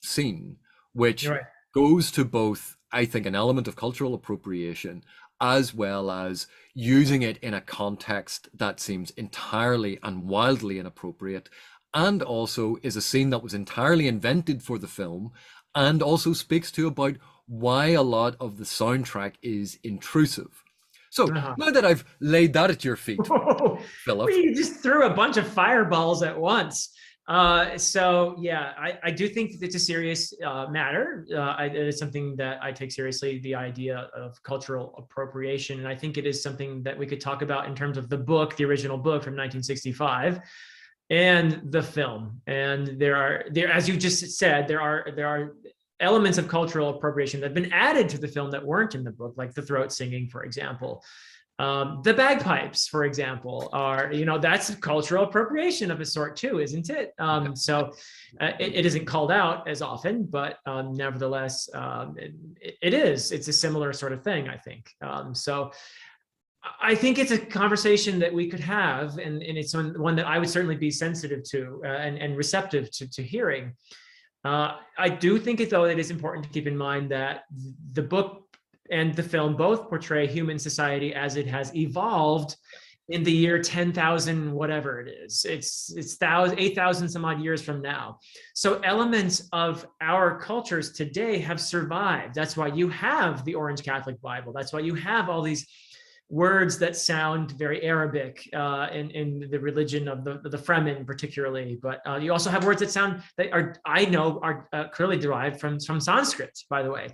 scene, which goes to both, I think, an element of cultural appropriation, as well as using it in a context that seems entirely and wildly inappropriate, and also is a scene that was entirely invented for the film, and also speaks to about why a lot of the soundtrack is intrusive. So now that I've laid that at your feet, Philip. You just threw a bunch of fireballs at once. So yeah, I do think that it's a serious matter. It is something that I take seriously, the idea of cultural appropriation. And I think it is something that we could talk about in terms of the book, the original book from 1965, and the film. And there, as you just said, there are elements of cultural appropriation that have been added to the film that weren't in the book, like the throat singing, for example. The bagpipes, for example, are, that's cultural appropriation of a sort too, isn't it? So it isn't called out as often, but nevertheless, it is. It's a similar sort of thing, I think. So I think it's a conversation that we could have, and it's one that I would certainly be sensitive to and receptive to hearing. I do think, though, it is important to keep in mind that the book and the film both portray human society as it has evolved in the year 10,000, whatever it is. It's 8,000 some odd years from now. So elements of our cultures today have survived. That's why you have the Orange Catholic Bible. That's why you have all these words that sound very Arabic in the religion of the Fremen, particularly. But you also have words that are clearly derived from Sanskrit, by the way,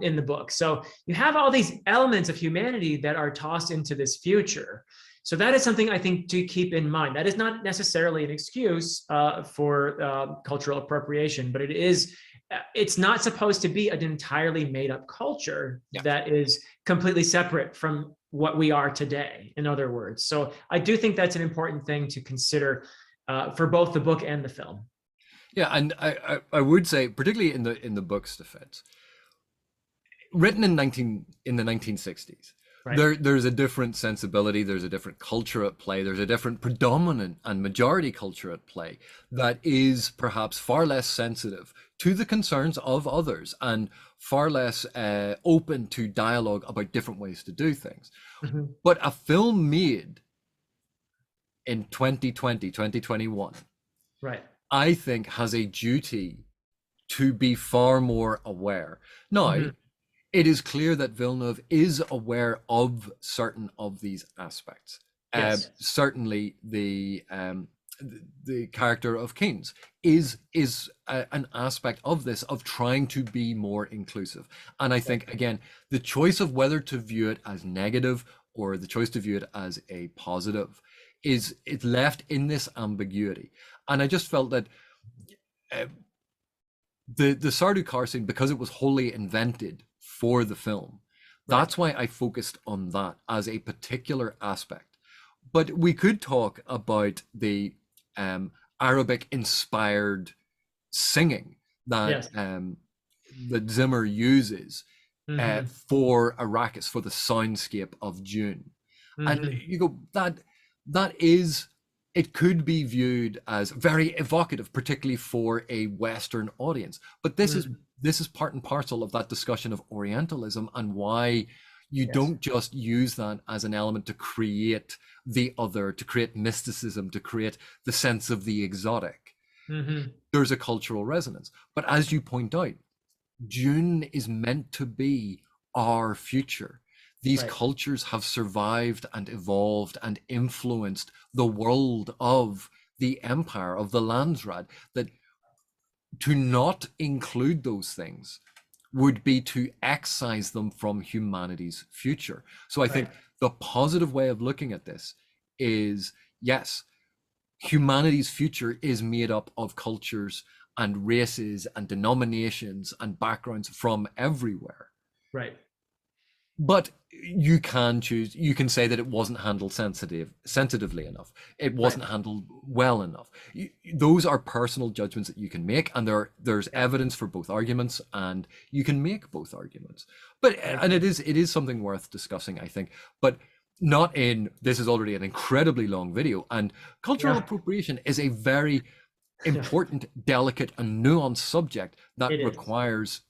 in the book. So you have all these elements of humanity that are tossed into this future. So that is something I think to keep in mind. That is not necessarily an excuse for cultural appropriation, but it's not supposed to be an entirely made up culture that is completely separate from what we are today, in other words. So I do think that's an important thing to consider for both the book and the film. Yeah, and I would say, particularly in the book's defense, written in the 1960s, right. There's a different sensibility, there's a different culture at play, there's a different predominant and majority culture at play that is perhaps far less sensitive to the concerns of others and far less open to dialogue about different ways to do things. Mm-hmm. But a film made in 2020, 2021, right, I think has a duty to be far more aware. Now, mm-hmm. It is clear that Villeneuve is aware of certain of these aspects. Yes. Certainly the character of Keynes is an aspect of this, of trying to be more inclusive. And I think, again, the choice of whether to view it as negative or the choice to view it as a positive is it's left in this ambiguity. And I just felt that the Sardaukar scene, because it was wholly invented for the film, that's why I focused on that as a particular aspect. But we could talk about the Arabic inspired singing that that Zimmer uses for Arrakis, for the soundscape of Dune. And you go, that is, it could be viewed as very evocative, particularly for a Western audience. But this is part and parcel of that discussion of Orientalism and why you don't just use that as an element to create the other, to create mysticism, to create the sense of the exotic. Mm-hmm. There's a cultural resonance. But as you point out, Dune is meant to be our future. These cultures have survived and evolved and influenced the world of the Empire, of the Landsraad, that to not include those things would be to excise them from humanity's future. So I think the positive way of looking at this is, yes, humanity's future is made up of cultures and races and denominations and backgrounds from everywhere. Right. But you can choose, you can say that it wasn't handled sensitively enough. It wasn't handled well enough. Those are personal judgments that you can make, and there's evidence for both arguments, and you can make both arguments. But and it is something worth discussing, I think. But not in, this is already an incredibly long video, and cultural appropriation is a very important, delicate, and nuanced subject that requires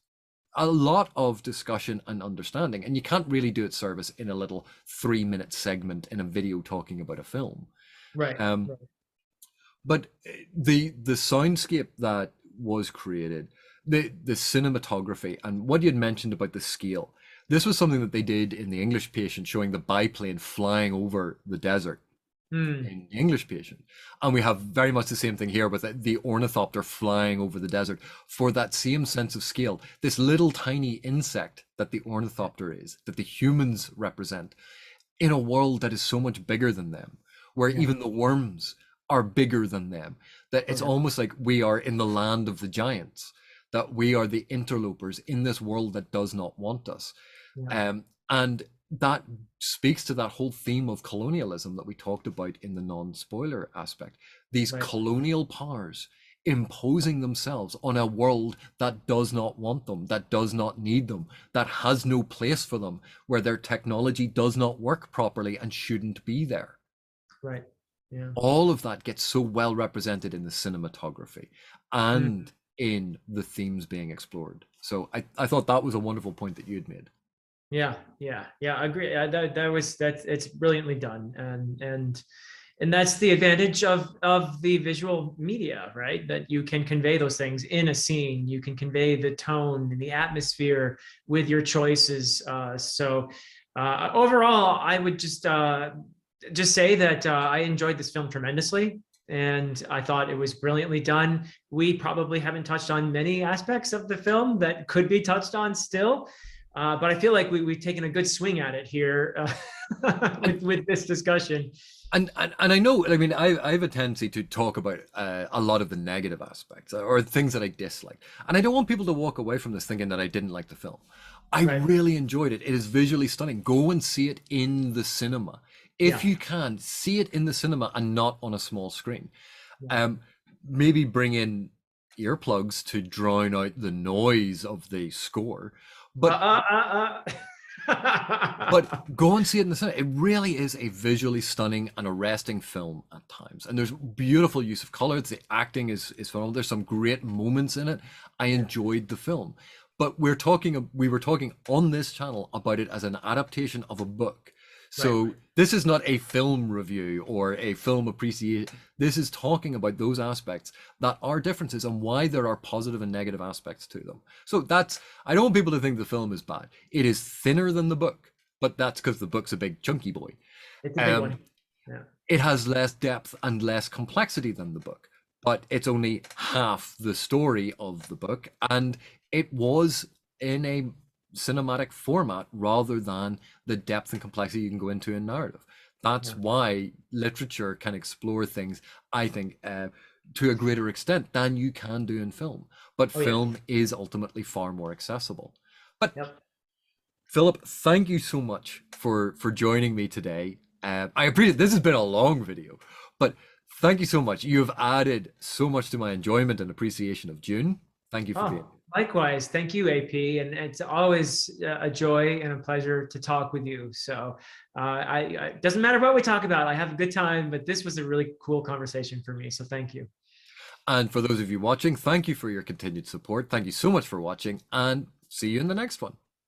a lot of discussion and understanding, and you can't really do it service in a little 3-minute segment in a video talking about a film. Right. But the soundscape that was created, the cinematography, and what you had mentioned about the scale, this was something that they did in The English Patient, showing the biplane flying over the desert in The English Patient. And we have very much the same thing here with the ornithopter flying over the desert for that same sense of scale. This little tiny insect that the ornithopter is, that the humans represent, in a world that is so much bigger than them, where even the worms are bigger than them, that it's almost like we are in the land of the giants, that we are the interlopers in this world that does not want us. And that speaks to that whole theme of colonialism that we talked about in the non-spoiler aspect. These colonial powers imposing themselves on a world that does not want them, that does not need them, that has no place for them, where their technology does not work properly and shouldn't be there. Right. Yeah. All of that gets so well represented in the cinematography and in the themes being explored. So I thought that was a wonderful point that you had made. Yeah, I agree. It's brilliantly done, and that's the advantage of the visual media, right? That you can convey those things in a scene. You can convey the tone and the atmosphere with your choices. So Overall, I would just say that I enjoyed this film tremendously, and I thought it was brilliantly done. We probably haven't touched on many aspects of the film that could be touched on still, but I feel like we've taken a good swing at it here with this discussion. And I know, I mean, I have a tendency to talk about a lot of the negative aspects or things that I dislike, and I don't want people to walk away from this thinking that I didn't like the film. I Right. really enjoyed it. It is visually stunning. Go and see it in the cinema if Yeah. you can. See it in the cinema and not on a small screen. Yeah. Um, Maybe bring in earplugs to drown out the noise of the score, but go and see it in the cinema. It really is a visually stunning and arresting film at times. And there's beautiful use of color. The acting is phenomenal. There's some great moments in it. I enjoyed the film. But we were talking on this channel about it as an adaptation of a book. So Right. this is not a film review or a film appreciation. This is talking about those aspects that are differences and why there are positive and negative aspects to them. So that's, I don't want people to think the film is bad. It is thinner than the book, but that's because the book's a big chunky boy. It's a big one. Yeah. It has less depth and less complexity than the book, but it's only half the story of the book, and it was in a cinematic format rather than the depth and complexity you can go into in narrative. That's Yeah. why literature can explore things, I think, to a greater extent than you can do in film. But Oh, yeah. film is ultimately far more accessible. But Yep. Philip, thank you so much for joining me today. I appreciate this has been a long video, but thank you so much. You have added so much to my enjoyment and appreciation of Dune. Thank you for being. Oh, likewise. Thank you, AP. And it's always a joy and a pleasure to talk with you. So it doesn't matter what we talk about. I have a good time, but this was a really cool conversation for me. So thank you. And for those of you watching, thank you for your continued support. Thank you so much for watching, and see you in the next one.